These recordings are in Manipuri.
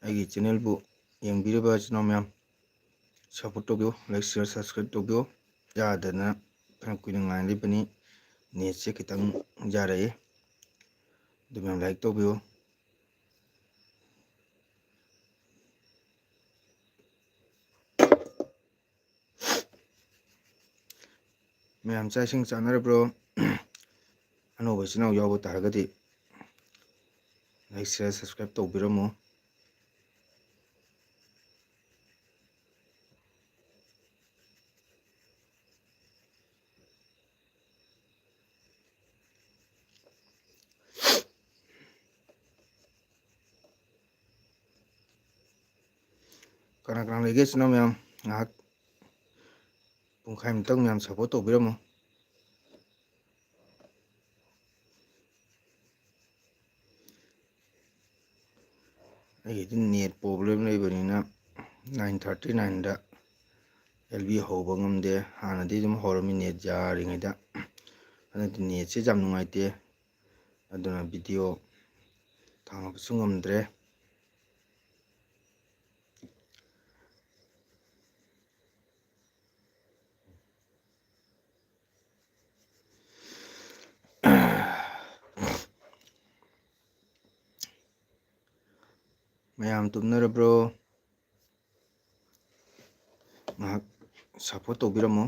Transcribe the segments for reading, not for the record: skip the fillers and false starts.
ꯑꯩꯒꯤ ꯆꯦꯅꯦꯜꯕꯨ ꯌꯦꯡꯕꯤꯔꯤꯕ ꯏꯆꯤꯟ ꯏꯅꯥꯎ ꯃꯌꯥꯝ ꯁꯞꯄꯣꯔꯠ ꯇꯧꯕꯤꯌꯨ, ꯂꯥꯏꯛ ꯁꯤꯌꯔ ꯁꯕꯁꯀ꯭ꯔꯥꯏꯕ ꯇꯧꯕꯤꯌꯨ. ꯌꯥꯗꯅ ꯐꯅ ꯀꯨꯏꯅ ꯉꯥꯏꯔꯤꯕꯅꯤ, ꯅꯦꯠꯁꯦ ꯈꯤꯇꯪ ꯌꯥꯔꯛꯏ. ꯑꯗꯨ ꯃꯌꯥꯝ ꯂꯥꯏꯛ ꯇꯧꯕꯤꯌꯨ. ꯃꯌꯥꯝ ꯆꯥꯛ ꯏꯁꯤꯡ ꯆꯥꯅꯔꯕ꯭ꯔꯣ? ꯑꯅꯧꯕ ꯏꯆꯤꯟ ꯏꯅꯥꯎ ꯌꯥꯎꯕ ꯇꯥꯔꯒꯗꯤ ꯂꯥꯏꯛ ꯁꯤꯌꯔ ꯁꯕꯁꯀ꯭ꯔꯥꯏꯕ ꯇꯧꯕꯤꯔꯝꯃꯨ. ꯀꯅꯥ ꯀꯅꯥ ꯂꯩꯒꯦ ꯏꯆꯤꯟ ꯏꯅꯥꯎ ꯃꯌꯥꯝ? ꯉꯥꯏꯍꯥꯛ ꯄꯨꯡꯈꯥꯏꯃꯨꯛꯇꯪ ꯃꯌꯥꯝ ꯁꯞꯄꯣꯔꯠ ꯇꯧꯕꯤꯔꯝꯃꯨ. ꯑꯩꯒꯤꯗꯤ ꯅꯦꯠ ꯄ꯭ꯔꯣꯕ꯭ꯂꯦꯝ ꯂꯩꯕꯅꯤꯅ 9:39ꯗ LB ꯍꯧꯕ ꯉꯝꯗꯦ. ꯍꯥꯟꯅꯗꯤ ꯑꯗꯨꯝ ꯍꯧꯔꯝꯃꯤ ꯅꯦꯠ ꯌꯥꯔꯤꯉꯩꯗ. ꯍꯟꯗꯛꯇꯤ ꯅꯦꯠꯁꯦ ꯌꯥꯝ ꯅꯨꯡꯉꯥꯏꯇꯦ, ꯑꯗꯨꯅ ꯚꯤꯗꯤꯑꯣ ꯊꯥꯡꯉꯛꯄꯁꯨ ꯉꯝꯗ꯭ꯔꯦ. ꯃꯌꯥꯝ ꯇꯨꯝꯅꯔꯕ꯭ꯔꯣ? ꯉꯥꯏꯍꯥꯛ ꯁꯞꯄꯣꯔꯠ ꯇꯧꯕꯤꯔꯝꯃꯨ.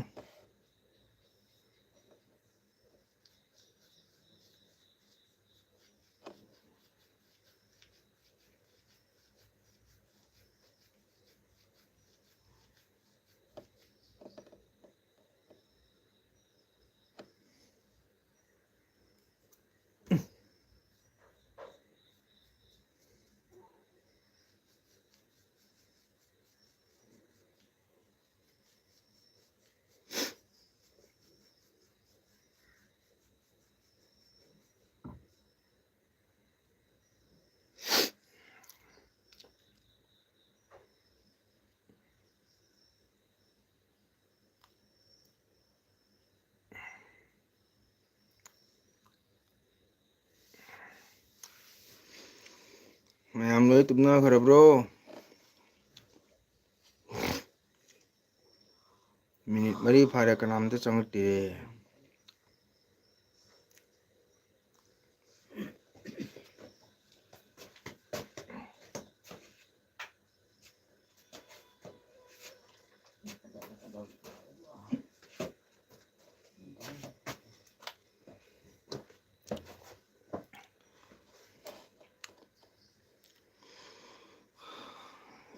ꯃꯌꯥꯝ ꯂꯣꯏ ꯇꯨꯝꯅꯈ꯭ꯔꯕ꯭ꯔꯣ? ꯃꯤꯅꯤꯠ 4 ꯐꯥꯔꯦ, ꯀꯅꯥꯝꯇ ꯆꯪꯉꯛꯇꯦ.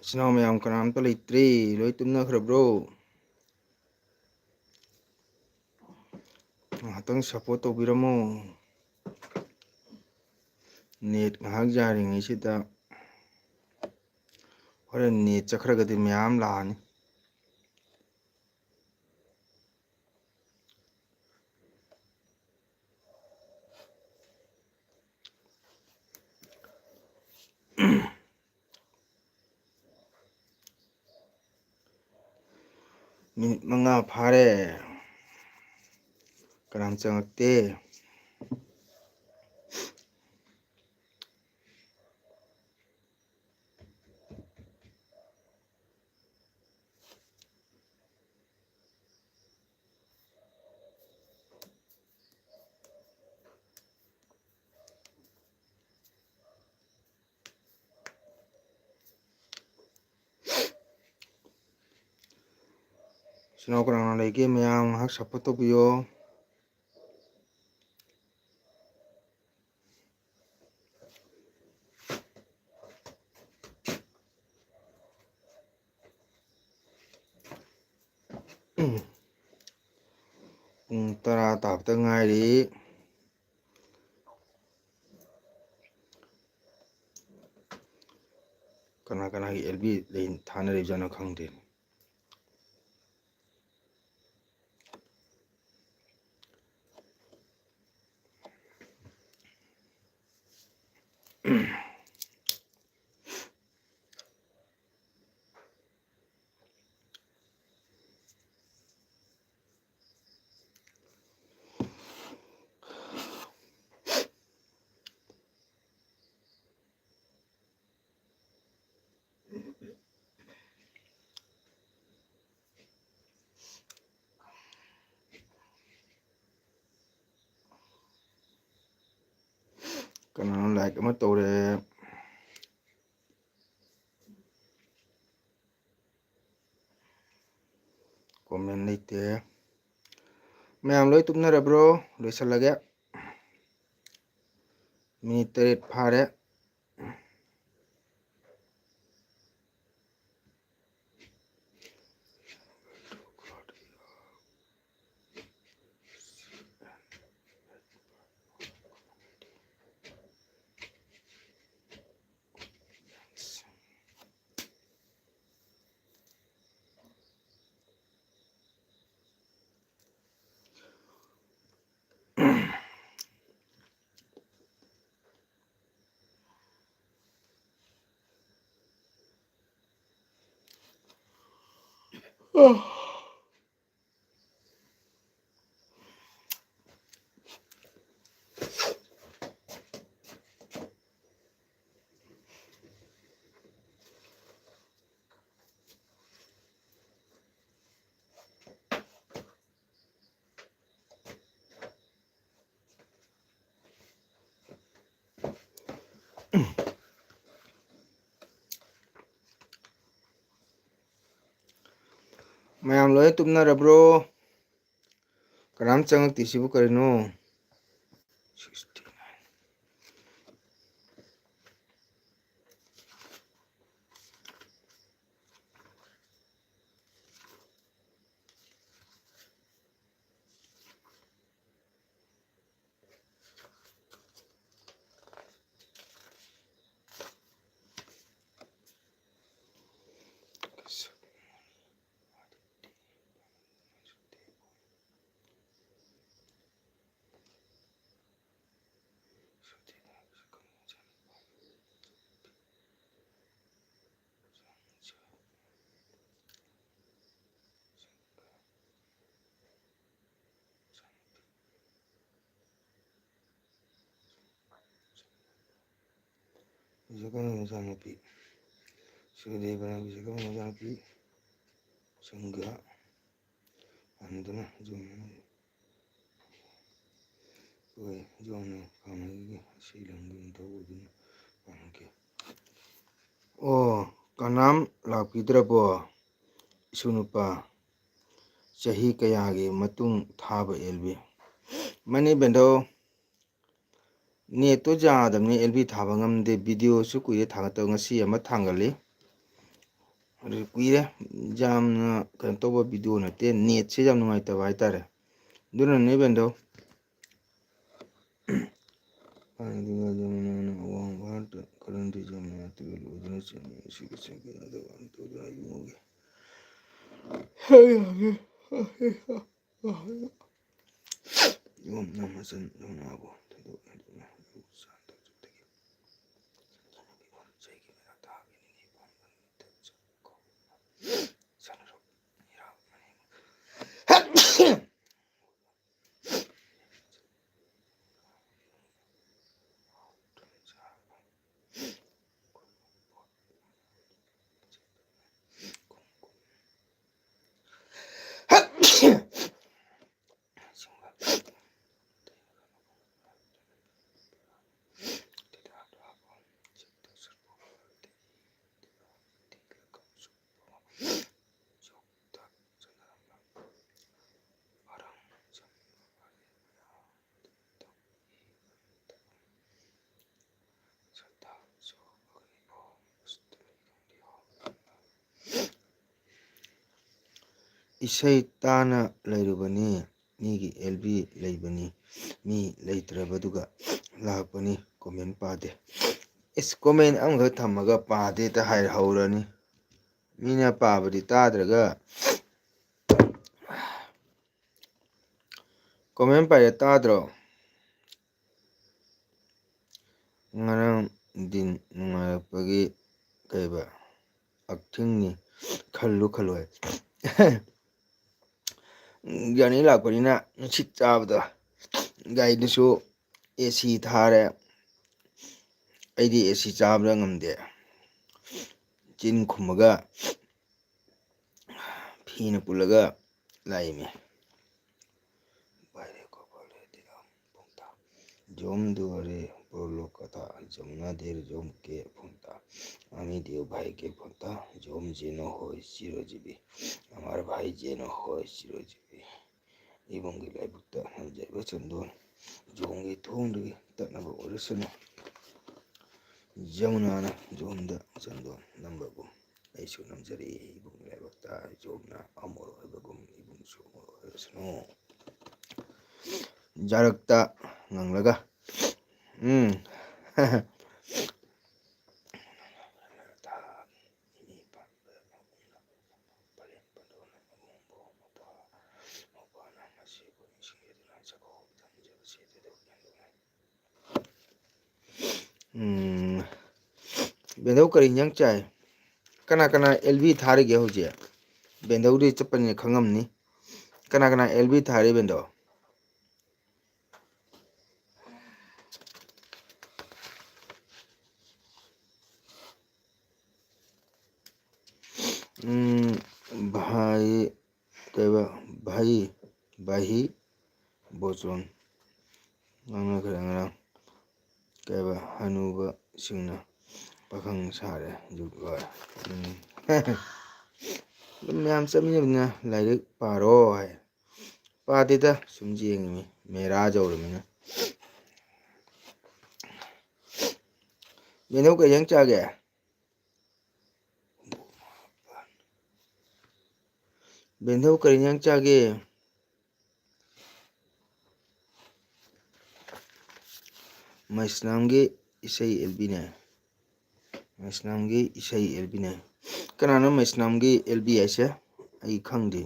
ꯏꯆꯤꯟ ꯏꯅꯥꯎ ꯃꯌꯥꯝ ꯀꯅꯥꯝꯇ ꯂꯩꯇ꯭ꯔꯦ, ꯂꯣꯏ ꯇꯨꯝꯅꯈ꯭ꯔꯕ꯭ꯔꯣ? ꯉꯥꯏꯍꯥꯛꯇꯪ ꯁꯞꯄꯣꯔꯠ ꯇꯧꯕꯤꯔꯝꯃꯣ. ꯅꯦꯠ ꯉꯥꯏꯍꯥꯛ ꯌꯥꯔꯤꯉꯩꯁꯤꯗ ꯍꯣꯔꯦꯟ ꯅꯦꯠ ꯆꯠꯈ꯭ꯔꯒꯗꯤ ꯃꯌꯥꯝ ꯂꯥꯛꯑꯅꯤ. ꯃꯤꯅꯤꯠ 5 ꯐꯥꯔꯦ, ꯀꯅꯥꯝ ꯆꯪꯉꯛꯇꯦ. ꯏꯆꯤꯟ ꯏꯅꯥꯎ ꯀꯅꯥ ꯀꯅꯥ ꯂꯩꯒꯦ? ꯃꯌꯥꯝ ꯉꯥꯏꯍꯥꯛ ꯁꯞꯄꯣꯔꯠ ꯇꯧꯕꯤꯌꯣ. ꯄꯨꯡ 10 ꯇꯥꯕꯇ ꯉꯥꯏꯔꯤ. ꯀꯅꯥ ꯀꯅꯥꯒꯤ LB ꯊꯥꯅꯔꯤꯕꯖꯥꯠꯅꯣ ꯈꯪꯗꯦ. Kanaano like ama tꯧre. Comment leite. Mayam loi tumnarabro loisalage. Minute 3 fare. Mayam loi tumnarabro. Karam changakti karino. 69. Visakan Sanapi. Sudebana Visakan Sanapi. Sangga. Andana Jumna. Oi, Jumna Kamagi. Silang Tawudin. Panke. Oh, kanam lapidrabo. Sunupa. Chahi kayagi matung thaba LB. Mani bendo. Neto jadamni LB thaba ngamde video su kuye thangata ngasi ama thangali. Kuire jamna kan toba video na te net se jam nungaitaba haitare. Duna ne bendo. Isai tana lairubani migi LB laibani mi laitrabaduga lakpani comment pade is comment amga thamaga pade ta hair haurani mina pabadi tadraga comment pare tadro ngarang din nungayapagi kaiba aktingni khallu khalwai Gani lakpanina sit chabda gaidusu AC thare aidi AC chabra ngamde chin khumaga phina pulaga laime baire ko pale dira pungta jom duare पर लोग कथा जमुना देर जोम के फोनता आमी देव भाई के फोनता जोम जेनो हो चिरजीवी हमार भाई जेनो हो चिरजीवी इबंगी लाइबुक्ता हमजाइबा चंदोन जोंगी थोंदगी तनबा ओरसनो जमुनाना जोमदा चंदोन नंबगुम ऐसु नमजरी इबंगी लाइबुक्ता जोमना अमोर होइबगुम इबंगसु अमोर होइबसनो जारक्ता nganglага बेंदौ करी हिंजांग चाय कना कना एलबी थारिगे होजे बेंदौदी चप्पनी खंगमनी कना कना एलबी थारी बेंदौ भाई केबा भाई भाई बोचोन ngana kharanga केबा हनुबा सिंना पाखंग सारे जुगवा मैम चमीना लाइक पारो है पादेदा सुम जेंगी मेरा जौरमिना मेनू के yang चागे बेंदौ करी yang चागे मैस्नामगे इसई एलबीने मैस्नामगे इसई एलबीने कनानो मैस्नामगे एलबी ऐसे आई खंगदे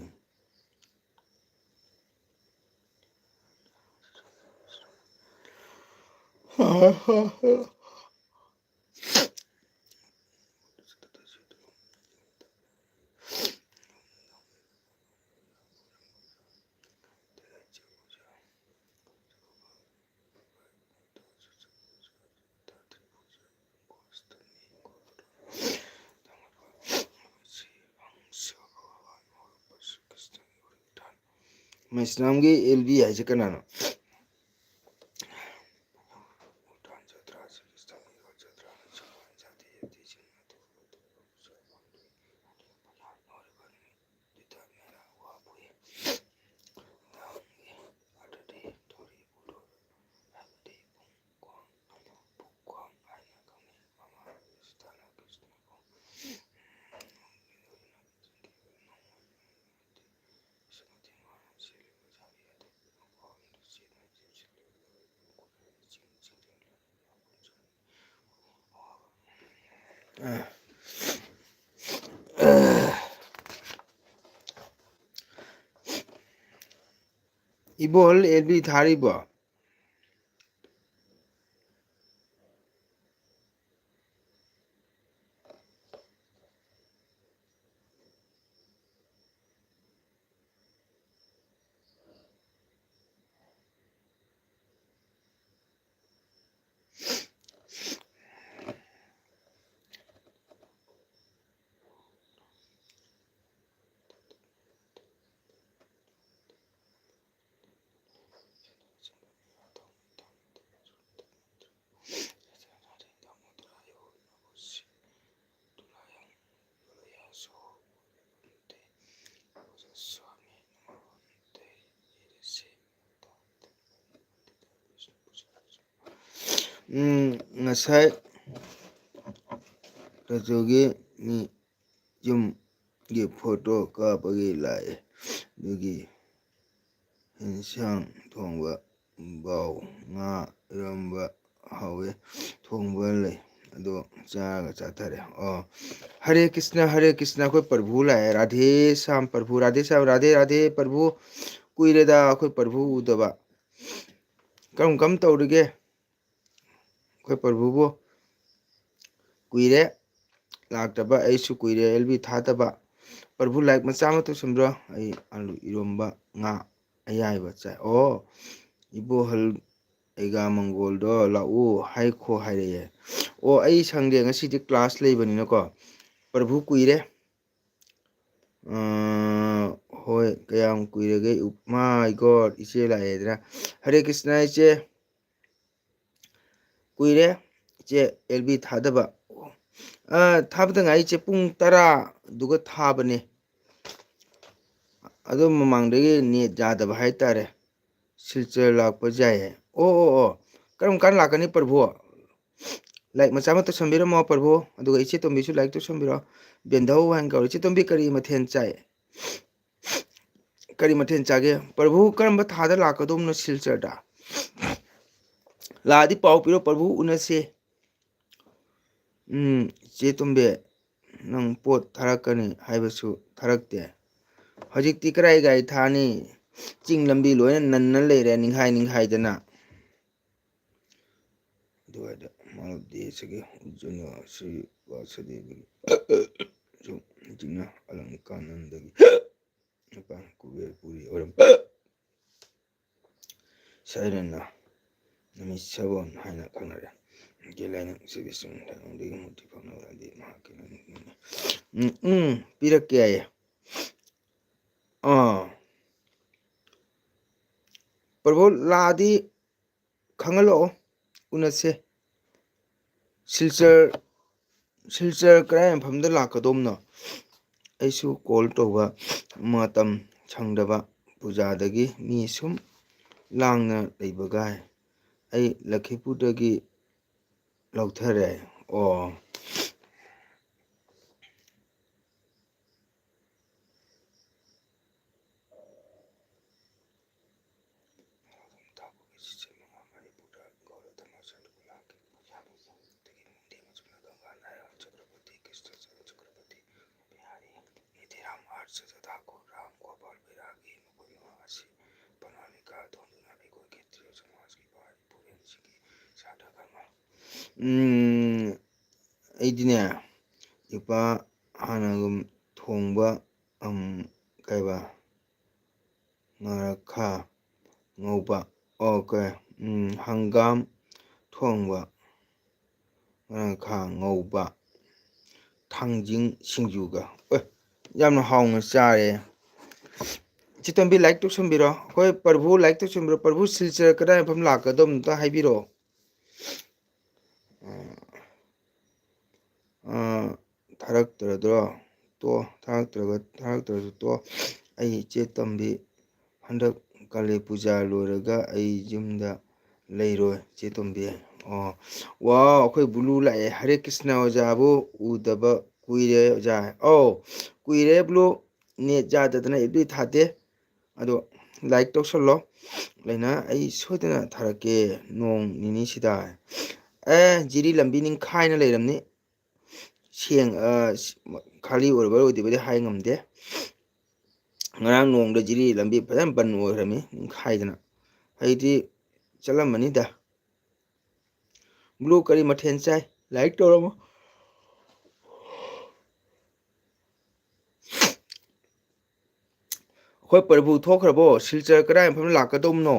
मैस्नामगे एलबी ऐसे कनानो इबोल LB थारीबो ngasai rajoge ni yum ge photo kapagi lae dugi insang thongba bao nga iramba hawe thongba le ado chaga chathare हरे कृष्णा कोई प्रभु लाए राधे श्याम प्रभु राधे श्याम राधे राधे प्रभु कुइरेदा कोई प्रभु उदबा कम कम तौरगे कोई प्रभु बो कुइरे लाक्तबा ऐसु कुइरे एलबी थातबा प्रभु लाइक मचा मत सुम्ब्रो आई आलू इरोम्बा nga ayaiba चा इबो हल एगा मंगोल दो लाउ हाई खो हाइरे ओ आई संगे ngasi di class leibani ko प्रभु कुइरे होय कयाम कुइरेगे माय गॉड इचे लाएदरा हरे कृष्णा इचे ꯀꯨꯏꯔꯦ ꯏꯆꯦ ꯑꯦꯜꯕꯤ ꯊꯥꯗꯕ ꯊꯥꯕꯗ ꯉꯥꯏ ꯏꯆꯦ ꯄꯨꯡ 10 ꯑꯗꯨꯒ ꯊꯥꯕꯅꯦ ꯑꯗꯨ ꯃꯃꯥꯡꯗꯒꯤ ꯅꯦꯠ ꯌꯥꯗꯕ ꯍꯥꯏꯇꯥꯔꯦ ꯁꯤꯜꯆꯔ ꯂꯥꯛꯄ ꯌꯥꯏꯌꯦ ꯑꯣ ꯀꯔꯝ ꯀꯥꯟ ꯂꯥꯛꯀꯅꯤ ꯄ꯭ꯔꯚꯨ ꯂꯥꯏꯛ ꯃꯆꯥ ꯑꯃ ꯇꯧꯁꯟꯕꯤꯔꯝꯃꯣ ꯄ꯭ꯔꯚꯨ ꯑꯗꯨꯒ ꯏꯆꯦ ꯇꯣꯝꯕꯤꯁꯨ ꯂꯥꯏꯛ ꯇꯧꯁꯟꯕꯤꯔꯣ ꯕꯦꯟꯙꯧ ꯍꯥꯏꯅ ꯀꯧꯔꯤ ꯏꯆꯦ ꯇꯣꯝꯕꯤ ꯀꯔꯤ ꯃꯊꯦꯜ ꯆꯥꯏ ꯀꯔꯤ ꯃꯊꯦꯜ ꯆꯥꯒꯦ ꯄ꯭ꯔꯚꯨ ꯀꯔꯝꯕ ꯊꯥꯗ ꯂꯥꯛꯀꯗꯧꯕꯅꯣ ꯁꯤꯜꯆꯔꯗ ꯂꯥꯛꯑꯗꯤ ꯄꯥꯎ ꯄꯤꯔꯣ ꯄ꯭ꯔꯚꯨ ꯎꯅꯁꯦ ꯏꯆꯦ ꯇꯣꯝꯕꯤ ꯅꯪ ꯄꯣꯠ ꯊꯥꯔꯛꯀꯅꯤ ꯍꯥꯏꯕꯁꯨ ꯊꯥꯔꯛꯇꯦ ꯍꯧꯖꯤꯛꯇꯤ ꯀꯔꯥꯏ ꯒꯥꯔꯤ ꯊꯥꯅꯤ ꯆꯤꯡ ꯂꯝꯕꯤ ꯂꯣꯏꯅ ꯅꯟꯅ ꯂꯩꯔꯦ ꯅꯤꯡꯈꯥꯏ ꯅꯤꯡꯈꯥꯏꯗꯅ ꯑꯗꯨꯋꯥꯏꯗ ꯃꯥꯂꯣꯗꯦꯁꯒꯤ ꯎꯖꯅ ꯁ꯭ꯔꯤ ꯋꯥꯁꯨꯗꯦꯕꯒꯤ ꯍꯧꯖꯤꯛꯅ ꯑꯂꯪꯀꯥꯅꯟꯗꯒꯤ ꯃꯄꯥꯟ ꯀꯨꯕꯦꯔꯄꯨꯔꯤ ꯑꯣꯏꯔꯝ ꯁꯩꯔꯦꯡꯅ ꯅꯨꯃꯤꯠ ꯁꯒꯣꯜ ꯍꯥꯏꯅ ꯈꯪꯅꯔꯦ ꯂꯥꯏꯅꯤꯡ ꯁꯤꯒꯤ ꯆꯨꯡꯗꯒꯤ ꯃꯨꯛꯇꯤ ꯐꯪꯅꯕꯗꯤ ꯃꯍꯥꯛꯀꯤ ꯄꯤꯔꯛꯀꯦ ꯌꯥꯏꯌꯦ ꯄ꯭ꯔꯚꯨ ꯂꯥꯛꯑꯗꯤ ꯈꯪꯍꯜꯂꯛꯑꯣ ꯎꯅꯁꯦ ꯁꯤꯜꯆꯔ ꯀꯔꯥꯏ ꯃꯐꯝꯗ ꯂꯥꯛꯀꯗꯧꯕꯅꯣ ꯑꯩꯁꯨ ꯀꯣꯜ ꯇꯧꯕ ꯃꯇꯝ ꯁꯪꯗꯕ ꯄꯨꯖꯥꯗꯒꯤ ꯃꯤ ꯁꯨꯝ ꯂꯥꯡꯅ ꯂꯩꯕꯒ ꯑꯩ ꯂꯛꯈꯤꯄꯨꯔꯗꯒꯤ ꯂꯧꯊꯔꯦ ꯑꯩꯗꯤꯅꯦ ꯏꯄꯥ ꯍꯥꯟꯅꯒꯨꯝ ꯊꯣꯡꯕ ꯀꯩꯕ ꯉꯥꯔꯈꯥ ꯉꯧꯕ ꯍꯪꯒꯥꯝ ꯊꯣꯡꯕ ꯉꯥꯔꯈꯥ ꯉꯧꯕ ꯊꯥꯡꯖꯤꯡ ꯁꯤꯡꯖꯨꯒ ꯌꯥꯝꯅ ꯍꯥꯎꯅ ꯆꯥꯔꯦ ꯆꯤꯇꯣꯝꯕꯤ ꯂꯥꯏꯛ ꯇꯧꯁꯟꯕꯤꯔꯣ ꯑꯩꯈꯣꯏ ꯄ꯭ꯔꯚꯨ ꯂꯥꯏꯛ ꯇꯧꯁꯟꯕꯤꯔꯣ ꯄ꯭ꯔꯚꯨ ꯁꯤꯜꯆꯔ ꯀꯗꯥꯏ ꯃꯐꯝ ꯂꯥꯛꯀꯗꯧꯕꯅꯣ ꯑꯝꯇ ꯍꯥꯏꯕꯤꯔꯛꯑꯣ ꯊꯥꯔꯛꯇ꯭ꯔꯗ꯭ꯔꯣ ꯊꯥꯔꯛꯇ꯭ꯔꯁꯨ ꯇꯣ ꯑꯩ ꯏꯆꯦ ꯇꯣꯝꯕꯤ ꯍꯟꯗꯛ ꯀꯥꯂꯤ ꯄꯨꯖꯥ ꯂꯣꯏꯔꯒ ꯑꯩ ꯌꯨꯝꯗ ꯂꯩꯔꯣꯏ ꯏꯆꯦ ꯇꯣꯝꯕꯤ ꯋꯥꯎ ꯑꯩꯈꯣꯏ ꯕꯨꯂꯨ ꯂꯥꯛꯑꯦ ꯍꯔꯦ ꯀ꯭ꯔꯤꯁꯅ ꯑꯣꯖꯥꯕꯨ ꯎꯗꯕ ꯀꯨꯏꯔꯦ ꯑꯣꯖꯥ ꯀꯨꯏꯔꯦ ꯕ꯭ꯂꯨ ꯅꯦꯠ ꯌꯥꯗꯗꯅ ꯑꯦꯞꯕꯤ ꯊꯥꯗꯦ ꯑꯗꯣ ꯂꯥꯏꯛ ꯇꯧꯁꯜꯂꯣ ꯂꯩꯅ ꯑꯩ ꯁꯣꯏꯗꯅ ꯊꯥꯔꯛꯀꯦ ꯅꯣꯡ ꯅꯤꯅꯤꯁꯤꯗ ꯖꯤꯔꯤ ꯂꯝꯕꯤ ꯅꯤꯡꯈꯥꯏꯅ ꯂꯩꯔꯝꯅꯤ ꯈꯥꯂꯤ ꯑꯣꯏꯕ ꯑꯣꯏꯗꯕꯗꯤ ꯍꯥꯏ ꯉꯝꯗꯦ ꯉꯔꯥꯡ ꯅꯣꯡꯗ ꯖꯤꯔꯤ ꯂꯝꯕꯤ ꯐꯖꯅ ꯕꯟ ꯑꯣꯏꯈ꯭ꯔꯝꯃꯤ ꯅꯤꯡꯈꯥꯏꯗꯅ ꯑꯩꯗꯤ ꯆꯠꯂꯝꯕꯅꯤꯗ ꯕ꯭ꯂꯨ ꯀꯔꯤ ꯃꯊꯦꯜ ꯆꯥꯏ ꯂꯥꯏꯛ ꯇꯧꯔꯝꯃꯣ ꯑꯩꯈꯣꯏ ꯄ꯭ꯔꯚꯨ ꯊꯣꯛꯈ꯭ꯔꯕꯣ ꯁꯤꯜꯆꯔ ꯀꯗꯥꯏ ꯃꯐꯝꯗ ꯂꯥꯛꯀꯗꯧꯕꯅꯣ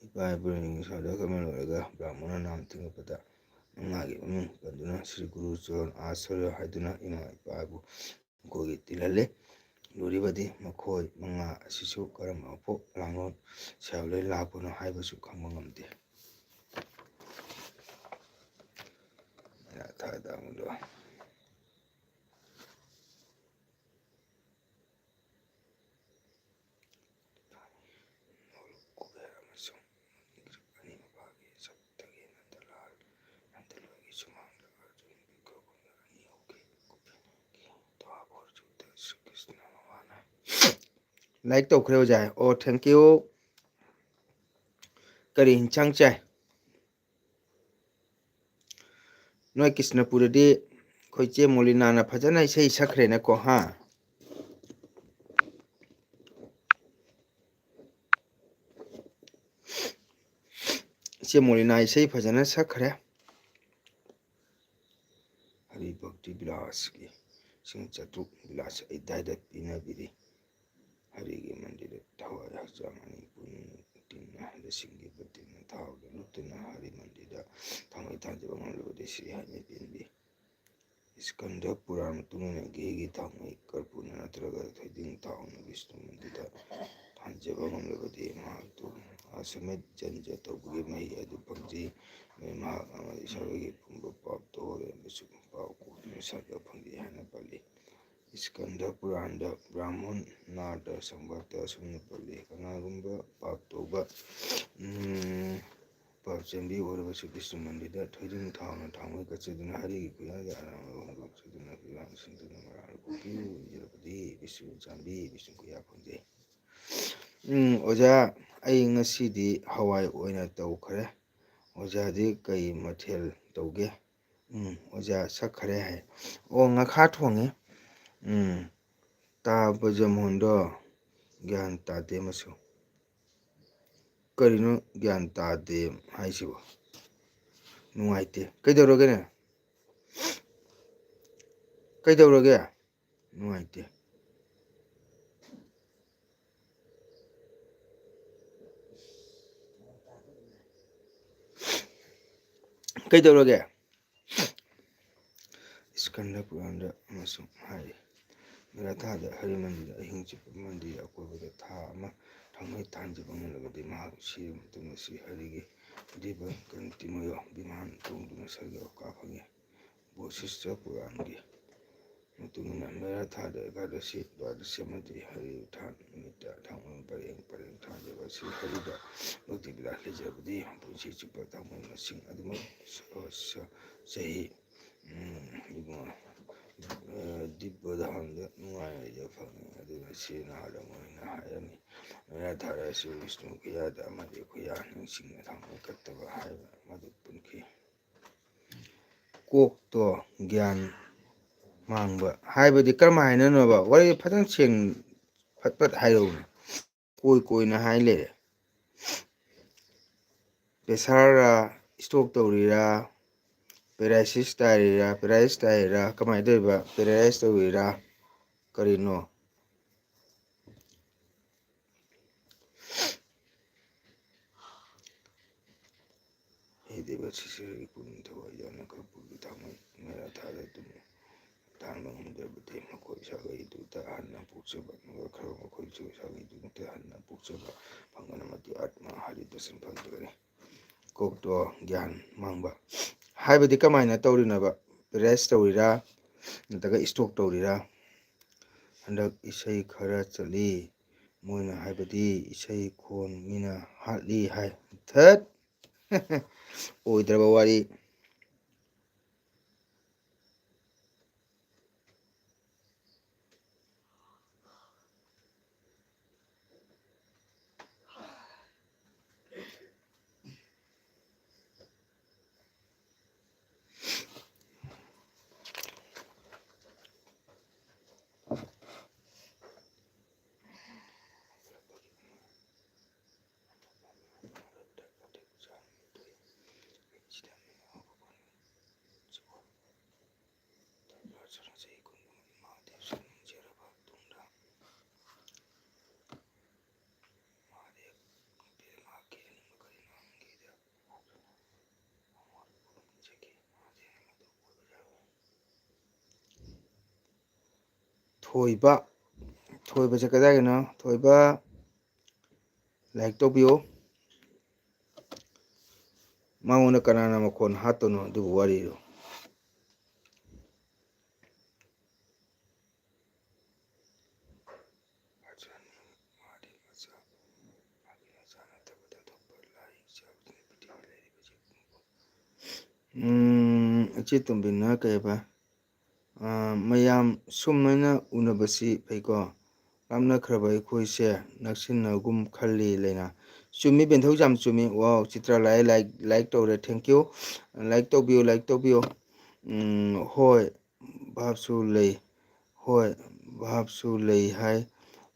ꯏꯄꯥ ꯏꯄꯨꯁꯤꯡꯒꯤ ꯁꯥꯎꯗ ꯂꯣꯏꯔꯒ ꯕ꯭ꯔꯥꯍꯃꯅ ꯅꯥꯝ ꯊꯤꯡꯉꯛꯄꯗ ꯃꯉꯥꯒꯤ ꯃꯃꯤꯡ ꯄꯟꯗꯨꯅ ꯁ꯭ꯔꯤ ꯒꯨꯔꯨ ꯆꯔꯟ ꯑꯥꯆꯥꯔꯌ ꯍꯥꯏꯗꯨꯅ ꯏꯃꯥ ꯏꯄꯥꯕꯨ ꯃꯈꯣꯏꯒꯤ ꯇꯤꯜꯍꯜꯂꯤ ꯂꯨꯔꯤꯕꯗꯤ ꯃꯈꯣꯏ ꯃꯉꯥ ꯑꯁꯤꯁꯨ ꯀꯔꯝꯕ ꯃꯄꯣꯛ ꯂꯥꯡꯂꯣꯟ ꯁꯦꯜꯗꯒꯤ ꯂꯥꯛꯄꯅꯣ ꯍꯥꯏꯕꯁꯨ ꯈꯪꯕ ꯉꯝꯗꯦ ꯂꯥꯏꯛ ꯇꯧꯈ꯭ꯔꯦ ꯑꯣꯖꯥ ꯊꯦꯡꯀ꯭ꯌꯨ ꯀꯔꯤ ꯏꯟꯁꯥꯡ ꯆꯥꯏ ꯅꯣꯏ ꯀ꯭ꯔꯤꯁꯅꯄꯨꯔꯗꯗꯤ ꯑꯩꯈꯣꯏ ꯆꯦ ꯃꯣꯂꯤꯅꯥꯅ ꯐꯖꯅ ꯏꯁꯩ ꯁꯛꯈ꯭ꯔꯦꯅꯀꯣ ꯏꯆꯦ ꯃꯣꯂꯤꯅꯥ ꯏꯁꯩ ꯐꯖꯅ ꯁꯛꯈ꯭ꯔꯦ ꯍꯔꯤ ꯚꯛꯇꯤ ꯕꯤꯂꯥꯁꯀꯤ ꯂꯤꯁꯤꯡ 400 ꯕꯤꯂꯥꯁ ꯑꯩꯗꯥꯏꯗ ꯄꯤꯅꯕꯤꯔꯤ ꯍꯔꯤꯒꯤ ꯃꯟꯗꯤꯔꯗ ꯊꯋꯥꯏ ꯍꯛꯆꯥꯡ ꯑꯅꯤ ꯄꯨꯟꯅ ꯂꯤꯁꯤꯡꯒꯤ ꯕꯇꯤꯟꯅ ꯊꯥꯎꯗ ꯂꯨꯞꯇꯨꯅ ꯍꯔꯤ ꯃꯟꯗꯤꯔꯗ ꯊꯥꯡꯃꯩ ꯊꯥꯡꯖꯕ ꯉꯝꯂꯕꯗꯤ ꯁ꯭ꯔꯤ ꯍꯥꯏꯅ ꯄꯦꯟꯕꯤ ꯏꯁꯀꯟꯗ ꯄꯨꯔꯥꯟ ꯃꯇꯨꯡꯏꯟꯅ ꯘꯤꯒꯤ ꯊꯥꯎꯃꯩ ꯀꯔꯄꯨꯔꯅ ꯅꯠꯇ꯭ꯔꯒ ꯊꯣꯏꯗꯤꯡ ꯊꯥꯎꯅ ꯕꯤꯁꯅꯨ ꯃꯟꯗꯤꯔꯗ ꯊꯥꯟꯖꯕ ꯉꯝꯂꯕꯗꯤ ꯃꯍꯥꯛꯇꯨ ꯁꯃꯤꯠ ꯖꯟꯖ ꯇꯧꯕꯒꯤ ꯃꯍꯩ ꯑꯗꯨ ꯐꯪꯖꯩ꯫ ꯃꯍꯥꯛ ꯑꯃꯗꯤ ꯁꯥꯒꯩꯒꯤ ꯄꯨꯝꯕ ꯄꯥꯞ ꯇꯣꯛꯍꯜꯂꯦ ꯑꯃꯁꯨꯡ ꯄꯥꯞ ꯀꯣꯛꯇꯨꯅ ꯁꯔꯒ ꯐꯪꯖꯩ ꯍꯥꯏꯅ ꯄꯜꯂꯤ꯫ ꯏꯁꯀꯟꯗ ꯄꯨꯔꯥꯟꯗ ꯕ꯭ꯔꯥꯍꯃꯟ ꯅꯥꯔꯗ ꯁꯪꯕꯥꯗ ꯑꯁꯨꯝꯅ ꯄꯜꯂꯤ: ꯀꯅꯥꯒꯨꯝꯕ ꯄꯥꯞ ꯇꯧꯕ ꯄꯥꯞ ꯆꯦꯟꯕꯤ ꯑꯣꯏꯔꯕꯁꯨ ꯕꯤꯁꯅꯨ ꯃꯟꯗꯤꯔꯗ ꯊꯣꯏꯗꯤꯡ ꯊꯥꯎꯅ ꯊꯥꯎꯃꯩ ꯀꯠꯆꯗꯨꯅ ꯍꯔꯤꯒꯤ ꯈꯨꯠꯌꯥꯏꯗ ꯑꯔꯥꯟꯕ ꯍꯣꯡꯗꯣꯛꯆꯗꯨꯅ ꯐꯤꯔꯥꯜꯁꯤꯡꯗꯨꯅ ꯃꯔꯥꯜ ꯀꯣꯛꯄꯤꯌꯨ ꯅꯤꯖꯔꯕꯗꯤ ꯕꯤꯁꯅꯨ ꯆꯥꯟꯕꯤ ꯕꯤꯁꯅꯨ ꯈꯨꯠꯌꯥ ꯐꯪꯖꯩ꯫ ꯑꯣꯖꯥ, ꯑꯩ ꯉꯁꯤꯗꯤ ꯍꯋꯥꯏ ꯑꯣꯏꯅ ꯇꯧꯈ꯭ꯔꯦ꯫ ꯑꯣꯖꯥꯗꯤ ꯀꯩ ꯃꯊꯦꯜ ꯇꯧꯒꯦ? ꯑꯣꯖꯥ ꯁꯛꯈꯔꯦ ꯍꯥꯏ꯫ ꯑꯣ, ꯉꯥꯈꯥ ꯊꯣꯡꯉꯤ꯫ ꯇꯥꯕ ꯖꯃꯣꯟꯗꯣ ꯒ꯭ꯌꯥꯟ ꯇꯥꯗꯦ ꯃꯁꯨ꯫ ꯀꯔꯤꯅꯣ ꯒ꯭ꯌꯥꯟ ꯇꯥꯗꯦ ꯍꯥꯏꯁꯤꯕꯣ? ꯅꯨꯡꯉꯥꯏꯇꯦ꯫ ꯀꯩꯗꯧꯔꯒꯦꯅꯦ? ꯀꯩꯗꯧꯔꯒꯦ? ꯅꯨꯡꯉꯥꯏꯇꯦ꯫ ꯀꯩꯗꯧꯔꯒꯦ? ꯏꯁꯀꯟꯗ ꯄꯨꯔꯥꯟꯗ ꯑꯃꯁꯨꯡ ꯍꯥꯏꯔꯤ: ꯃꯦꯔꯥꯊꯥꯗ ꯍꯔꯤ ꯃꯟꯗꯤꯔꯗ ꯑꯍꯤꯡ ꯆꯨꯞꯄ ꯃꯟꯗꯤꯔ ꯑꯀꯣꯏꯕꯗ ꯊꯥ ꯑꯃ ꯊꯥꯎꯃꯩ ꯊꯥꯟꯖꯕ ꯉꯝꯂꯕꯗꯤ ꯃꯍꯥꯛ ꯁꯤꯔꯕ ꯃꯇꯨꯡꯗ ꯁ꯭ꯔꯤ ꯍꯔꯤꯒꯤ ꯗꯤꯚ ꯀꯟꯇꯤꯃꯌꯣ ꯕꯤꯃꯥꯟ ꯇꯣꯡꯗꯨꯅ ꯁꯔꯒ ꯀꯥ ꯐꯪꯉꯤ꯫ ꯕꯣꯙꯤꯁꯠꯇ ꯄꯨꯔꯥꯟꯒꯤ ꯃꯇꯨꯡꯏꯟꯅ ꯃꯦꯔꯥꯊꯥꯗ ꯑꯦꯀꯥꯗꯁꯤ ꯗ꯭ꯋꯥꯗꯁꯤ ꯑꯃꯗꯤ ꯍꯔꯤꯎꯊꯥꯟ ꯅꯨꯃꯤꯠꯇ ꯊꯥꯎꯃꯩ ꯄꯔꯦꯡ ꯊꯥꯟꯖꯕ ꯁ꯭ꯔꯤ ꯍꯔꯤꯗ ꯚꯛꯇꯤ ꯕꯤꯂꯥꯁ ꯂꯩꯖꯔꯕꯗꯤ ꯄꯨꯟꯁꯤ ꯆꯨꯞꯄ ꯊꯥꯎꯃꯩ ꯃꯁꯤꯡ ꯑꯗꯨꯃꯛ ꯆꯍꯤ ꯗꯤꯚꯙꯥꯝꯗ ꯅꯨꯡꯉꯥꯏꯅ ꯂꯩꯖꯕ ꯐꯪꯏ꯫ ꯑꯗꯨꯅ ꯁ꯭ꯔꯤ ꯅꯥꯔꯗ ꯃꯣꯏꯅ ꯍꯥꯏꯔꯝꯃꯤ: ꯃꯦꯔꯥꯊꯥꯗ ꯑꯁꯤ ꯕꯤꯁꯅꯨ ꯈꯨꯠꯌꯥꯗ ꯑꯃꯗꯤ ꯈꯨꯠꯌꯥ ꯅꯤꯡꯁꯤꯡꯅ ꯊꯥꯎꯃꯩ ꯀꯠꯇꯕ ꯍꯥꯏꯕ ꯃꯗꯨ ꯄꯟꯈꯤ꯫ ꯀꯣꯛꯇꯣ ꯒ꯭ꯌꯥꯟ ꯃꯥꯡꯕ ꯍꯥꯏꯕꯗꯤ ꯀꯔꯝꯍꯥꯏꯅꯅꯣꯕ? ꯋꯥꯔꯤ ꯐꯖꯅ ꯐꯠ ꯐꯠ ꯍꯥꯏꯔꯛꯎꯅꯦ꯫ ꯀꯣꯏꯅ ꯍꯥꯏ ꯂꯩꯔꯦ꯫ ꯄꯦꯁꯥꯔꯔꯥ, ꯏꯁꯇ꯭ꯔꯣꯛ ꯇꯧꯔꯤꯔꯥ, ꯄꯦꯔꯥꯏꯁꯤꯁ ꯇꯥꯔꯤꯔꯥ, ꯀꯃꯥꯏꯅ ꯇꯧꯔꯤꯕ? ꯄꯦꯔꯥꯂꯥꯏꯁ ꯇꯧꯔꯤꯔꯥ, ꯀꯔꯤꯅꯣ? ꯍꯦꯗꯦꯕ ꯁꯤꯁꯤꯔꯒꯤ ꯄꯨꯛꯅꯤꯡ ꯊꯋꯥꯏ ꯌꯥꯎꯅ ꯀꯔꯄꯨꯔꯒꯤ ꯊꯥꯎꯃꯩ ꯃꯦꯔꯥꯊꯥꯗ ꯊꯥꯟꯕ ꯉꯝꯗ꯭ꯔꯕꯗꯤ ꯃꯈꯣꯏ ꯁꯥꯒꯩꯗꯨꯗ ꯍꯟꯅ ꯄꯣꯛꯆꯕ ꯅꯨꯡꯉꯥꯏꯈ꯭ꯔꯕ ꯃꯈꯣꯏꯁꯨ ꯁꯥꯒꯩꯗꯨꯗ ꯍꯟꯅ ꯄꯣꯛꯆꯕ ꯐꯪꯒꯅꯤ ꯑꯃꯗꯤ ꯑꯥꯠꯃ ꯍꯔꯤ ꯗꯔꯁꯟ ꯐꯪꯖꯒꯅꯤ꯫ ꯀꯣꯛꯇꯣ ꯒ꯭ꯌꯥꯟ ꯃꯥꯡꯕ ꯍꯥꯏꯕꯗꯤ ꯀꯃꯥꯏꯅ ꯇꯧꯔꯤꯅꯣꯕ? ꯄꯦꯔꯥꯂꯥꯏꯁ ꯇꯧꯔꯤꯔꯥ ꯅꯠꯇ꯭ꯔꯒ ꯏꯁꯇ꯭ꯔꯣꯛ ꯇꯧꯔꯤꯔꯥ? ꯍꯟꯗꯛ ꯏꯁꯩ ꯈꯔ ꯆꯠꯂꯤ, ꯃꯣꯏꯅ ꯍꯥꯏꯕꯗꯤ ꯏꯁꯩ ꯈꯣꯟ ꯃꯤꯅ ꯍꯥꯠꯂꯤ ꯍꯥꯏ꯫ ꯊꯠ! ꯑꯣꯏꯗ꯭ꯔꯕ ꯋꯥꯔꯤ꯫ ꯊꯣꯏꯕ, ꯊꯣꯏꯕꯁꯦ ꯀꯗꯥꯏꯒꯤꯅꯣ? ꯊꯣꯏꯕ, ꯂꯥꯏꯛ ꯇꯧꯕꯤꯌꯨ꯫ ꯃꯉꯣꯟꯗ ꯀꯅꯥꯅ ꯃꯈꯣꯟ ꯍꯥꯠꯇꯣꯏꯅꯣ ꯑꯗꯨꯕꯨ ꯋꯥꯔꯤꯗꯣ? ꯏꯆꯦ ꯇꯣꯝꯕꯤꯅ ꯀꯩꯕ? ꯃꯌꯥꯝ ꯁꯨꯝꯃꯥꯏꯅ ꯎꯅꯕꯁꯤ ꯐꯩꯀꯣ? ꯂꯥꯞꯅꯈ꯭ꯔꯕ ꯑꯩꯈꯣꯏꯁꯦ ꯅꯛꯁꯤꯟꯅꯒꯨꯝ ꯈꯜꯂꯤ ꯂꯩꯅꯥ꯫ ꯆꯨꯝꯃꯤ, ꯕꯦꯟꯊꯧ ꯌꯥꯝ ꯆꯨꯝꯃꯤ꯫ ꯋꯥꯎ, ꯆꯤꯇ꯭ꯔ ꯂꯥꯛꯑꯦ, ꯂꯥꯏꯛ ꯇꯧꯔꯦ, ꯊꯦꯡꯀ꯭ꯌꯨ꯫ ꯂꯥꯏꯛ ꯇꯧꯕꯤꯌꯨ꯫ ꯍꯣꯏ, ꯚꯥꯞꯁꯨ ꯂꯩ꯫ ꯍꯣꯏ, ꯚꯥꯞꯁꯨ ꯂꯩ ꯍꯥꯏ꯫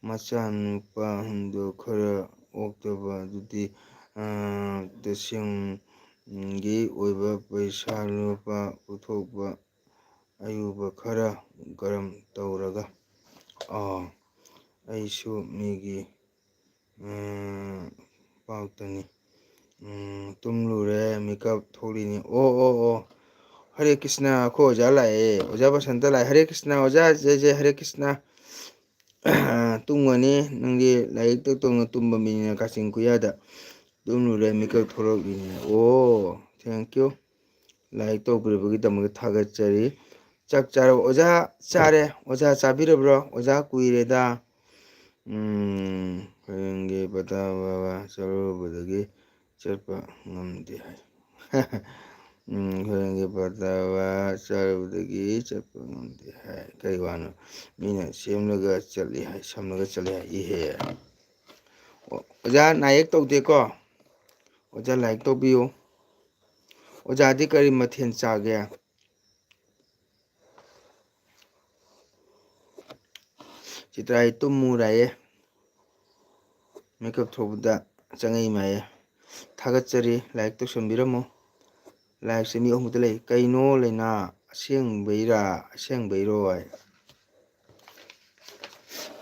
ꯃꯆꯥꯅꯨꯄꯥꯗꯣ ꯈꯔ ꯑꯣꯛꯇꯕ ꯑꯗꯨꯗꯤ ꯇꯁꯦꯡꯒꯤ ꯑꯣꯏꯕ ꯄꯩꯁꯥ ꯂꯨꯄꯥ ꯄꯨꯊꯣꯛꯄ ꯑꯌꯨꯕ ꯈꯔ ꯒꯔꯝ ꯇꯧꯔꯒ꯫ ꯑꯩꯁꯨ ꯃꯤꯒꯤ ꯄꯥꯎꯇꯅꯤ꯫ ꯇꯨꯝꯂꯨꯔꯦ, ꯃꯤꯀꯞ ꯊꯣꯛꯂꯤꯅꯤ꯫ ꯑꯣ, ꯍꯔꯦ ꯀ꯭ꯔꯤꯁꯅ, ꯑꯩꯈꯣꯏ ꯑꯣꯖꯥ ꯂꯥꯛꯑꯦ, ꯑꯣꯖꯥ ꯕꯁꯟꯇ ꯂꯥꯛꯑꯦ꯫ ꯍꯔꯦ ꯀ꯭ꯔꯤꯁꯅ, ꯑꯣꯖꯥ ꯖꯦ ꯍꯔꯦ ꯀ꯭ꯔꯤꯁꯅ꯫ ꯇꯨꯝꯒꯅꯤ ꯅꯪꯗꯤ ꯂꯥꯏꯔꯤꯛꯇ ꯇꯧꯅ ꯇꯨꯝꯕ ꯃꯤꯅꯤꯅ ꯀꯥꯆꯤꯟ ꯀꯨꯌꯥꯗ ꯇꯨꯝꯂꯨꯔꯦ ꯃꯤꯀꯞ ꯊꯣꯛꯂꯛꯂꯤꯅꯦ ꯑꯣ ꯊꯦꯡꯀ꯭ꯌꯨ ꯂꯥꯏꯛ ꯇꯧꯕꯤꯔꯕꯒꯤꯗꯃꯛꯇ ꯊꯥꯒꯠꯆꯔꯤ ꯆꯥꯛ ꯆꯥꯔꯕ ꯑꯣꯖꯥ ꯆꯥꯔꯦ ꯑꯣꯖꯥ ꯆꯥꯕꯤꯔꯕ꯭ꯔꯣ ꯑꯣꯖꯥ ꯀꯨꯏꯔꯦꯗ ꯍꯌꯦꯡꯒꯤ ꯄꯇꯥ ꯕꯕꯥ ꯆꯠꯂꯨꯕꯗꯒꯤ ꯆꯠꯄ ꯉꯝꯗꯦ ꯍꯥꯏ ꯍꯌꯦꯡꯒꯤ ꯄꯇꯥ ꯕꯕꯥ ꯆꯠꯂꯨꯕꯗꯒꯤ ꯆꯠꯄ ꯉꯝꯗꯦ ꯍꯥꯏ ꯀꯔꯤ ꯋꯥꯅꯣ ꯃꯤꯅ ꯁꯦꯝꯂꯒ ꯆꯠꯂꯤ ꯍꯥꯏ ꯁꯝꯂꯒ ꯆꯠꯂꯤ ꯍꯥꯏ ꯏꯍꯦ ꯑꯣꯖꯥ ꯅꯥꯌꯦꯛ ꯇꯧꯗꯦꯀꯣ ꯑꯣꯖꯥ ꯂꯥꯏꯛ ꯇꯧꯕꯤꯌꯨ ꯑꯣꯖꯥꯗꯤ ꯀꯔꯤ ꯃꯊꯦꯜ ꯆꯥꯒꯦ ꯆꯤꯇ꯭ꯔꯥꯏ ꯇꯨꯝꯃꯨꯔꯥꯏꯌꯦ ꯃꯤꯀꯞ ꯊꯣꯛꯄꯗ ꯆꯪꯉꯛꯏ ꯃꯥꯌꯦ ꯊꯥꯒꯠꯆꯔꯤ ꯂꯥꯏꯛ ꯇꯧꯁꯟꯕꯤꯔꯝꯃꯨ ꯂꯥꯏꯛꯁꯦ ꯃꯤ ꯑꯍꯨꯝꯗ ꯂꯩ ꯀꯩꯅꯣ ꯂꯩꯅꯥ ꯑꯁꯦꯡꯕꯩꯔꯥ ꯑꯁꯦꯡꯕꯩꯔꯣ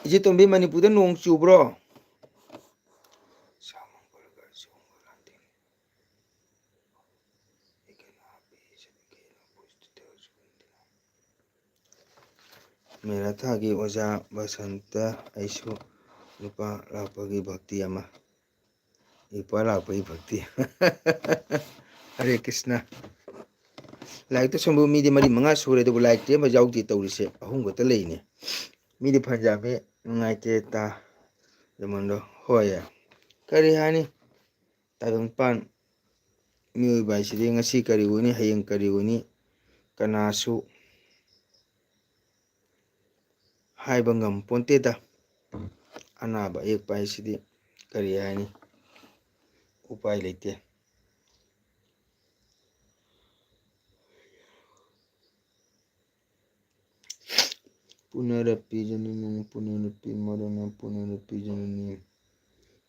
ꯏꯆꯦ ꯇꯣꯝꯕꯤ ꯃꯅꯤꯄꯨꯔꯗ ꯅꯣꯡ ꯆꯨꯕ꯭ꯔꯣ ꯃꯦꯔꯥꯊꯥꯒꯤ ꯑꯣꯖꯥ ꯕꯁꯟꯇ ꯑꯩꯁꯨ ꯅꯨꯄꯥ ꯂꯥꯛꯄꯒꯤ ꯚꯛꯇꯤ ꯑꯃ ꯏꯄꯥ ꯂꯥꯛꯄꯒꯤ ꯚꯛꯇꯤ ꯍꯔꯦ ꯀ꯭ꯔꯤꯁꯅ ꯂꯥꯏꯔꯤꯛꯇ ꯁꯪꯕ ꯃꯤꯗꯤ ꯃꯔꯤ ꯃꯉꯥ ꯁꯨꯔꯦ ꯑꯗꯨꯕꯨ ꯂꯥꯏꯔꯤꯛꯇꯤ ꯑꯃ ꯌꯥꯎꯗꯦ ꯇꯧꯔꯤꯁꯦ ꯑꯍꯨꯝ ꯈꯛꯇ ꯂꯩꯅꯦ ꯃꯤꯗꯤ ꯐꯅꯌꯥꯝꯃꯤ ꯅꯨꯡꯉꯥꯏꯇꯦ ꯇꯥ ꯖꯃꯣꯟꯗꯣ ꯍꯣꯏ ꯀꯔꯤ ꯍꯥꯏꯅꯤ ꯇꯥꯏꯕꯪꯄꯥꯟ ꯃꯤꯑꯣꯏꯕ ꯍꯥꯏꯁꯤꯗꯤ ꯉꯁꯤ ꯀꯔꯤ ꯑꯣꯏꯅꯤ ꯍꯌꯦꯡ ꯀꯔꯤ ꯑꯣꯏꯅꯤ ꯀꯅꯥꯁꯨ ꯍꯥꯏꯕ ꯉꯝꯄꯣꯟꯇꯦꯗ ꯑꯅꯥꯕ ꯑꯌꯦꯛꯄ ꯍꯥꯏꯁꯤꯗꯤ ꯀꯔꯤ ꯍꯥꯏꯅꯤ ꯎꯄꯥꯏ ꯂꯩꯇꯦ पुनरपि जननं पुनरपि मरणं पुनरपि जननी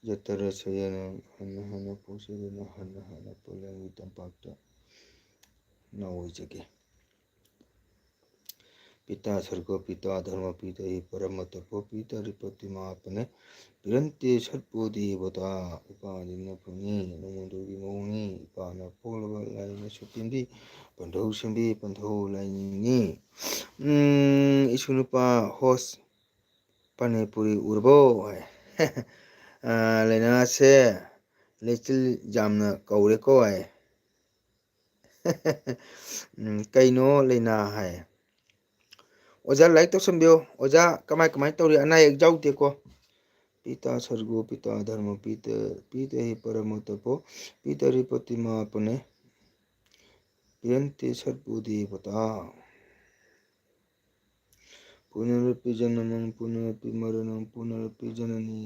जठर शयनं हन्ना हन्ना पोषदना हन्ना हन्ना ꯄꯣꯂꯦꯝꯒꯤ ꯇꯝꯄꯥꯛꯇ ꯅꯥꯎꯖꯒꯦ पिता सर्गो पिता धर्म पिता हि परम तपो पिता रिपतिमापने ꯄꯤꯔꯟꯇꯦ ꯁꯠꯄꯨ ꯗꯦꯕꯇꯥ ꯏꯄꯥꯁꯤꯅ ꯐꯪꯉꯤ ꯅꯣꯡꯃꯗꯨꯒꯤ ꯃꯑꯣꯡꯅꯤ ꯏꯄꯥꯅ ꯄꯣꯛꯂꯕ ꯂꯥꯏꯅꯁꯨ ꯇꯤꯟꯕꯤ ꯄꯟꯊꯧ ꯁꯦꯝꯕꯤ ꯄꯟꯊꯧ ꯂꯥꯏꯅꯤꯡꯉꯤ ꯏꯁꯨ ꯅꯨꯄꯥ ꯍꯣꯁ ꯄꯅꯤꯄꯨꯔꯤ ꯎꯔꯕꯣ ꯂꯥꯏꯅꯥꯁꯦ ꯂꯩꯆꯤꯜ ꯌꯥꯝꯅ ꯀꯧꯔꯦꯀꯣ ꯀꯩꯅꯣ ꯂꯩꯅꯥ ꯍꯥꯏ ꯑꯣꯖꯥ ꯂꯥꯏꯛ ꯇꯧꯁꯟꯕꯤꯌꯨ ꯑꯣꯖꯥ ꯀꯃꯥꯏ ꯀꯃꯥꯏꯅ ꯇꯧꯔꯤ ꯑꯅꯥ ꯑꯌꯦꯛ ꯌꯥꯎꯗꯦꯀꯣ पिता सर्गो पिता धर्म पिता पिता हि परम तपो पिता रिपतिमापने पिरन्ते सद्बुद्धिवता पुनरपि जननं पुनरपि मरणं पुनरपि जननी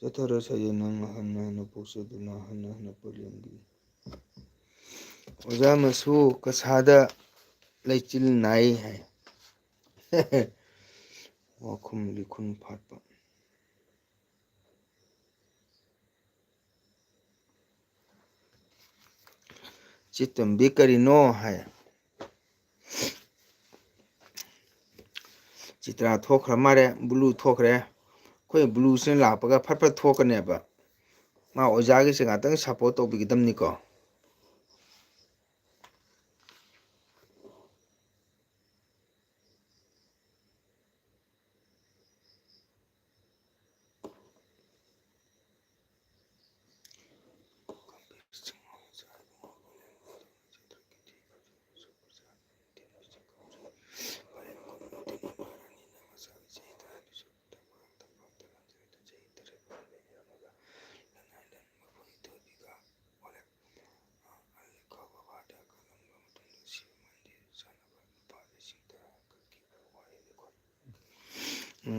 जठर शयनं हन्ना हन्ना पोषदना हन्ना हन्ना ꯄꯣꯂꯦꯝꯒꯤ ꯑꯣꯖꯥ ꯃꯁꯨ ꯀꯁꯥꯗ ꯂꯩꯆꯤꯜ ꯅꯥꯏ ꯍꯥꯏ ꯋꯥꯈꯨꯝ ꯂꯤꯈꯨꯟ ꯐꯥꯠꯄ ꯆꯤꯠꯇꯝꯕꯤ ꯀꯔꯤꯅꯣ ꯍꯥꯏ ꯆꯤꯇ꯭ꯔꯥ ꯊꯣꯛꯈ꯭ꯔ ꯃꯥꯜꯂꯦ ꯕ꯭ꯂꯨ ꯊꯣꯛꯈ꯭ꯔꯦ ꯑꯩꯈꯣꯏ ꯕ꯭ꯂꯨꯁꯤꯅ ꯂꯥꯛꯄꯒ ꯐꯠ ꯐꯠ ꯊꯣꯛꯀꯅꯦꯕ ꯃꯥ ꯑꯣꯖꯥꯒꯤꯁꯦ ꯉꯥꯛꯇꯪ ꯁꯞꯄꯣꯔꯠ ꯇꯧꯕꯤꯒꯗꯕꯅꯤꯀꯣ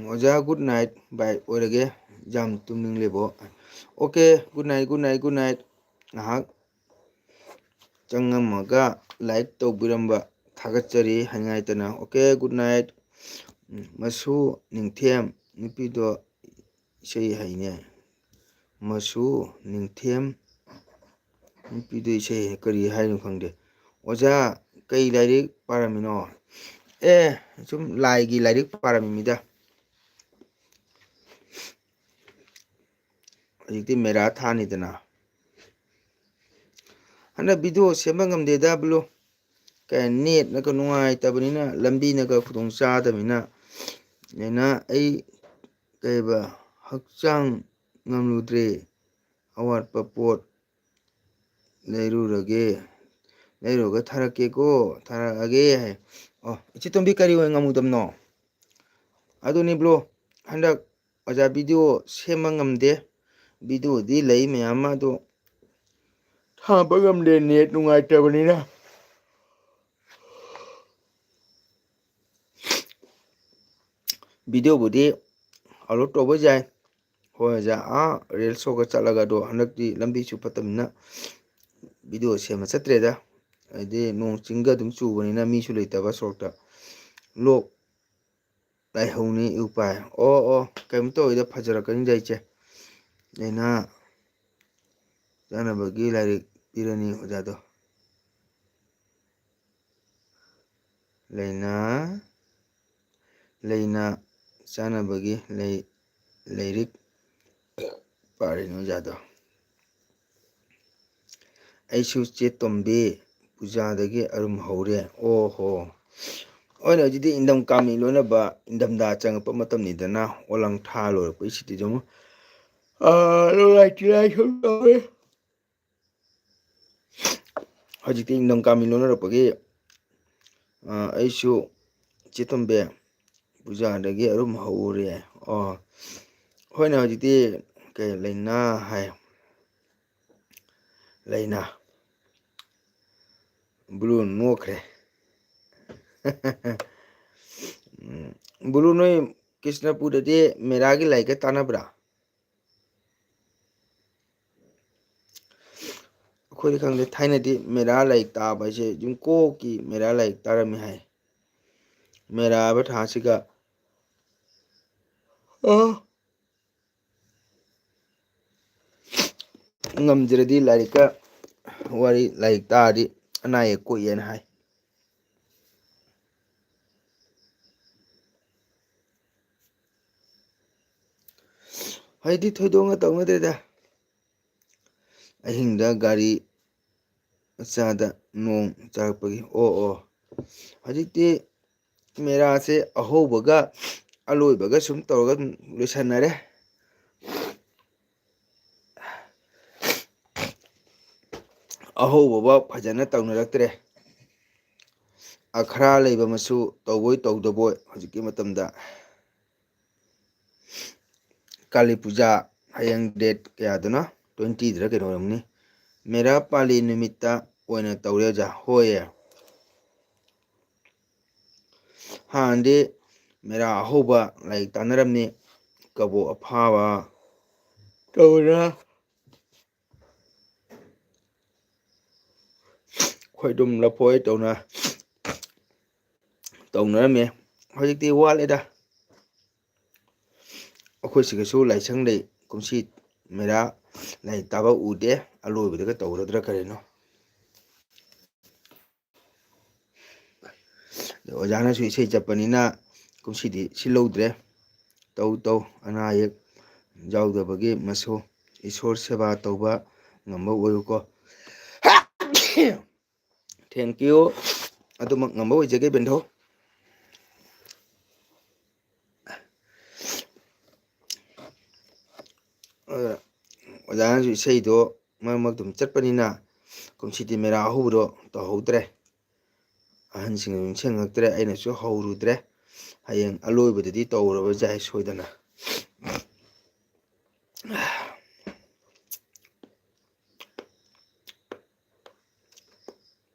ꯑꯣꯖꯥ ꯒꯨꯗ ꯅꯥꯏꯠ ꯕꯥꯏ ꯑꯣꯏꯔꯒꯦ ꯌꯥꯝ ꯇꯨꯝꯅꯤꯡꯂꯦꯕꯣ okay good night good night good night ꯉꯥꯏꯍꯥꯛ ꯆꯪꯉꯝꯃꯒ ꯂꯥꯏꯛ ꯇꯧꯕꯤꯔꯝꯕ ꯊꯥꯒꯠꯆꯔꯤ ꯍꯥꯏꯉꯥꯏꯇꯅ ꯑꯣꯀꯦ ꯒꯨꯗ ꯅꯥꯏꯠ ꯃꯁꯨ ꯅꯤꯡꯊꯦꯝ ꯅꯨꯄꯤꯗꯣ ꯏꯁꯩ ꯍꯩꯅꯦ ꯃꯁꯨ ꯅꯤꯡꯊꯦꯝ ꯅꯨꯄꯤꯗꯣ ꯏꯁꯩ ꯀꯔꯤ ꯍꯥꯏꯅꯣ ꯈꯪꯗꯦ ꯑꯣꯖꯥ ꯀꯩ ꯂꯥꯏꯔꯤꯛ ꯄꯥꯔꯝꯃꯤꯅꯣ ꯁꯨꯝ ꯂꯥꯏꯒꯤ ꯂꯥꯏꯔꯤꯛ ꯄꯥꯔꯝꯃꯤꯗ ꯍꯧꯖꯤꯛꯇꯤ ꯃꯦꯔꯥ ꯊꯥꯅꯤꯗꯅ ꯍꯟꯗꯛ ꯚꯤꯗꯤꯑꯣ ꯁꯦꯝꯕ ꯉꯝꯗꯦꯗ ꯕ꯭ꯂꯨ ꯅꯦꯠꯅꯒ ꯅꯨꯡꯉꯥꯏꯇꯕꯅꯤꯅ ꯂꯝꯕꯤꯅꯒ ꯈꯨꯗꯣꯡ ꯆꯥꯗꯕꯅꯤꯅ ꯑꯩ ꯀꯩꯕ ꯍꯛꯆꯥꯡ ꯉꯝꯂꯨꯗ꯭ꯔꯦ ꯑꯋꯥꯠꯄ ꯄꯣꯠ ꯂꯩꯔꯨꯔꯒ ꯊꯥꯔꯛꯀꯦꯀꯣ, ꯊꯥꯔꯛꯑꯒꯦ ꯍꯥꯏ꯫ ꯑꯣ ꯏꯆꯦ ꯇꯣꯝꯕꯤ ꯀꯔꯤ ꯑꯣꯏꯅ ꯉꯝꯃꯨꯗꯕꯅꯣ? ꯑꯗꯨꯅꯤ ꯕ꯭ꯔꯣ, ꯍꯟꯗꯛ ꯑꯣꯖꯥ ꯚꯤꯗꯤꯑꯣ ꯁꯦꯝꯕ ꯉꯝꯗꯦ꯫ ꯚꯤꯗꯤꯑꯣꯗꯤ ꯂꯩ ꯃꯌꯥꯝ ꯑꯃ, ꯑꯗꯣ ꯊꯥꯕ ꯉꯝꯗꯦ ꯅꯦꯠ ꯅꯨꯡꯉꯥꯏꯇꯕꯅꯤꯅ꯫ ꯚꯤꯗꯤꯑꯣꯕꯨꯗꯤ ꯑꯞꯂꯣꯗ ꯇꯧꯕ ꯌꯥꯏ꯫ ꯍꯣꯏ ꯑꯣꯖꯥ, ꯔꯤꯜꯁ ꯁꯣꯒ ꯆꯠꯂꯒ, ꯑꯗꯣ ꯍꯟꯗꯛꯇꯤ ꯂꯝꯕꯤꯁꯨ ꯐꯠꯇꯕꯅꯤꯅ ꯚꯤꯗꯤꯑꯣ ꯁꯦꯝꯕ ꯆꯠꯇ꯭ꯔꯦꯗ꯫ ꯍꯥꯏꯗꯤ ꯅꯣꯡ ꯆꯤꯡꯒ ꯑꯗꯨꯝ ꯆꯨꯕꯅꯤꯅ ꯃꯤꯁꯨ ꯂꯩꯇꯕ ꯁꯣꯔꯣꯛꯇ꯫ ꯂꯣꯛ ꯂꯥꯏꯍꯧꯅꯤ ꯎꯄꯥꯏ꯫ ꯑꯣ ꯀꯩꯝ ꯇꯧꯔꯣꯏꯗ, ꯐꯖꯔꯛꯀꯅꯤꯗ ꯏꯆꯦ꯫ ꯂꯥꯏꯅꯥ ꯆꯥꯅꯕꯒꯤ ꯂꯥꯏꯔꯤꯛ ꯄꯤꯔꯅꯤ ꯑꯣꯖꯥꯗꯣ꯫ ꯂꯥꯏꯅꯥ ꯆꯥꯅꯕꯒꯤ ꯂꯥꯏꯔꯤꯛ ꯄꯥꯔꯅꯤ ꯑꯣꯖꯥꯗꯣ꯫ ꯑꯩꯁꯨ ꯆꯦ ꯇꯣꯝꯕꯤ ꯄꯨꯖꯥꯗꯒꯤ ꯑꯔꯨꯝ ꯍꯧꯔꯦ꯫ ꯑꯣ ꯍꯣ, ꯍꯣꯏꯅꯦ ꯍꯧꯖꯤꯛꯇꯤ ꯏꯪꯊꯝ ꯀꯥꯡ ꯂꯣꯏꯅꯕ ꯏꯪꯊꯝꯊꯥ ꯆꯪꯉꯛꯄ ꯃꯇꯝꯅꯤꯗꯅ, ꯑꯣꯜꯂꯪ ꯊꯥ ꯂꯣꯏꯔꯛꯄꯩꯁꯤꯗꯤ ꯑꯗꯨꯝ ꯅꯨꯡꯉꯥꯏꯇꯤꯔꯥꯏ ꯁꯨꯝ ꯇꯧꯋꯦ꯫ ꯍꯧꯖꯤꯛꯇꯤ ꯏꯪꯊꯝ ꯀꯥꯡ ꯂꯣꯏꯅꯔꯛꯄꯒꯤ ꯑꯩꯁꯨ ꯆꯦ ꯇꯣꯝꯕꯤ ꯄꯨꯖꯥꯗꯒꯤ ꯑꯔꯨꯝ ꯍꯧꯔꯦ꯫ ꯑꯣ ꯍꯣꯏꯅꯦ, ꯍꯧꯖꯤꯛꯇꯤ ꯀꯩ ꯂꯥꯏꯅꯥ ꯍꯥꯏ, ꯂꯥꯏꯅꯥ꯫ ꯕ꯭ꯂꯨ ꯅꯣꯛꯈ꯭ꯔꯦ꯫ ꯕ꯭ꯂꯨ, ꯅꯣꯏ ꯀ꯭ꯔꯤꯁꯅꯄꯨꯔꯗꯗꯤ ꯃꯦꯔꯥꯒꯤ ꯂꯥꯏꯔꯤꯛꯀ ꯇꯥꯟꯅꯕ꯭ꯔꯥ? ꯑꯩꯈꯣꯏꯗꯤ ꯈꯪꯗꯦ, ꯊꯥꯏꯅꯗꯤ ꯃꯦꯔꯥ ꯂꯥꯏꯔꯤꯛ ꯇꯥꯕ ꯍꯥꯏꯁꯦ ꯌꯨꯝ ꯀꯣꯛꯀꯤ ꯃꯦꯔꯥ ꯂꯥꯏꯔꯤꯛ ꯇꯥꯔꯝꯃꯤ ꯍꯥꯏ꯫ ꯃꯦꯔꯥ ꯍꯥꯏꯕ ꯊꯥꯁꯤꯒ ꯉꯝꯖꯔꯗꯤ ꯂꯥꯏꯔꯤꯛꯀ ꯂꯥꯏꯔꯤꯛ ꯇꯥꯔꯗꯤ ꯑꯅꯥ ꯑꯌꯦꯛ ꯀꯣꯛꯑꯦꯅ ꯍꯥꯏ꯫ ꯍꯧꯖꯤꯛꯇꯤ ꯊꯣꯏꯗꯣꯛꯅ ꯇꯧꯅꯗ꯭ꯔꯦꯗ꯫ ꯑꯍꯤꯡꯗ ꯒꯥꯔꯤ ꯃꯆꯥꯗ ꯅꯣꯡ ꯆꯥꯔꯛꯄꯒꯤ꯫ ꯑꯣ ꯍꯧꯖꯤꯛꯇꯤ ꯃꯦꯔꯥꯁꯦ ꯑꯍꯧꯕꯒ ꯑꯂꯣꯏꯕꯒ ꯁꯨꯝ ꯇꯧꯔꯒ ꯑꯗꯨꯝ ꯂꯣꯏꯁꯟꯅꯔꯦ꯫ ꯑꯍꯧꯕꯐꯥꯎ ꯐꯖꯅ ꯇꯧꯅꯔꯛꯇ꯭ꯔꯦ꯫ ꯑꯈꯔꯥ ꯂꯩꯕ ꯃꯁꯨ ꯇꯧꯕꯣꯏ ꯇꯧꯗꯕꯣꯏ ꯍꯧꯖꯤꯛꯀꯤ ꯃꯇꯝꯗ꯫ ꯀꯥꯂꯤ ꯄꯨꯖꯥ ꯍꯌꯦꯡ ꯗꯦꯠ ꯀꯌꯥꯗꯅꯣ? 20ꯗꯔ ꯀꯩꯅꯣ ꯑꯣꯏꯔꯝꯅꯤ꯫ ꯃꯦꯔꯥ ꯄꯥꯂꯤ ꯅꯨꯃꯤꯠꯇ ꯑꯣꯏꯅ ꯇꯧꯔꯦ ꯑꯣꯖꯥ꯫ ꯍꯣꯏꯌꯦ, ꯍꯥꯟꯅꯗꯤ ꯃꯦꯔꯥ ꯑꯍꯧꯕ ꯂꯥꯏꯔꯤꯛ ꯇꯥꯟꯅꯔꯝꯃꯤ, ꯀꯕꯣꯛ ꯑꯐꯥꯕ ꯇꯧꯗꯅ, ꯈꯣꯏꯗꯨꯝ ꯂꯐꯣꯏ ꯇꯧꯅꯔꯝꯃꯦ꯫ ꯍꯧꯖꯤꯛꯇꯤ ꯋꯥꯠꯂꯦꯗ꯫ ꯑꯩꯈꯣꯏ ꯁꯤꯒꯁꯨ ꯂꯥꯏꯁꯪ ꯂꯩ, ꯀꯨꯝꯁꯤ ꯃꯦꯔꯥ ꯂꯥꯏꯔꯤꯛ ꯇꯥꯕ ꯎꯗꯦ꯫ ꯑꯂꯣꯏꯕꯗꯒ ꯇꯧꯒꯗ꯭ꯔꯥ ꯀꯔꯤꯅꯣ? ꯑꯣꯖꯥꯅꯁꯨ ꯏꯁꯩ ꯆꯠꯄꯅꯤꯅ ꯀꯨꯝꯁꯤꯗꯤ ꯁꯤꯜꯍꯧꯗ꯭ꯔꯦ꯫ ꯇꯧ ꯑꯅꯥ ꯑꯌꯦꯛ ꯌꯥꯎꯗꯕꯒꯤ ꯃꯁꯨ ꯏꯁꯣꯔ ꯁꯦꯕꯥ ꯇꯧꯕ ꯉꯝꯕ ꯑꯣꯏꯌꯨꯀꯣ꯫ ꯊꯦꯡꯀ꯭ꯌꯨ, ꯑꯗꯨꯃꯛ ꯉꯝꯕ ꯑꯣꯏꯖꯒꯦ ꯕꯦꯟꯙꯧ꯫ ꯑꯣꯖꯥꯅꯁꯨ ꯏꯁꯩꯗꯣ ꯃꯔꯛ ꯃꯔꯛ ꯑꯗꯨꯝ ꯆꯠꯄꯅꯤꯅ ꯀꯨꯝꯁꯤꯗꯤ ꯃꯦꯔꯥ ꯑꯍꯧꯕꯗꯣ ꯇꯧꯍꯧꯗ꯭ꯔꯦ꯫ ꯑꯍꯟꯁꯤꯡꯅ ꯅꯤꯡꯁꯤꯡꯉꯛꯇ꯭ꯔꯦ, ꯑꯩꯅꯁꯨ ꯍꯧꯔꯨꯗ꯭ꯔꯦ꯫ ꯍꯌꯦꯡ ꯑꯂꯣꯏꯕꯗꯗꯤ ꯇꯧꯔꯕ ꯌꯥꯏ ꯁꯣꯏꯗꯅ꯫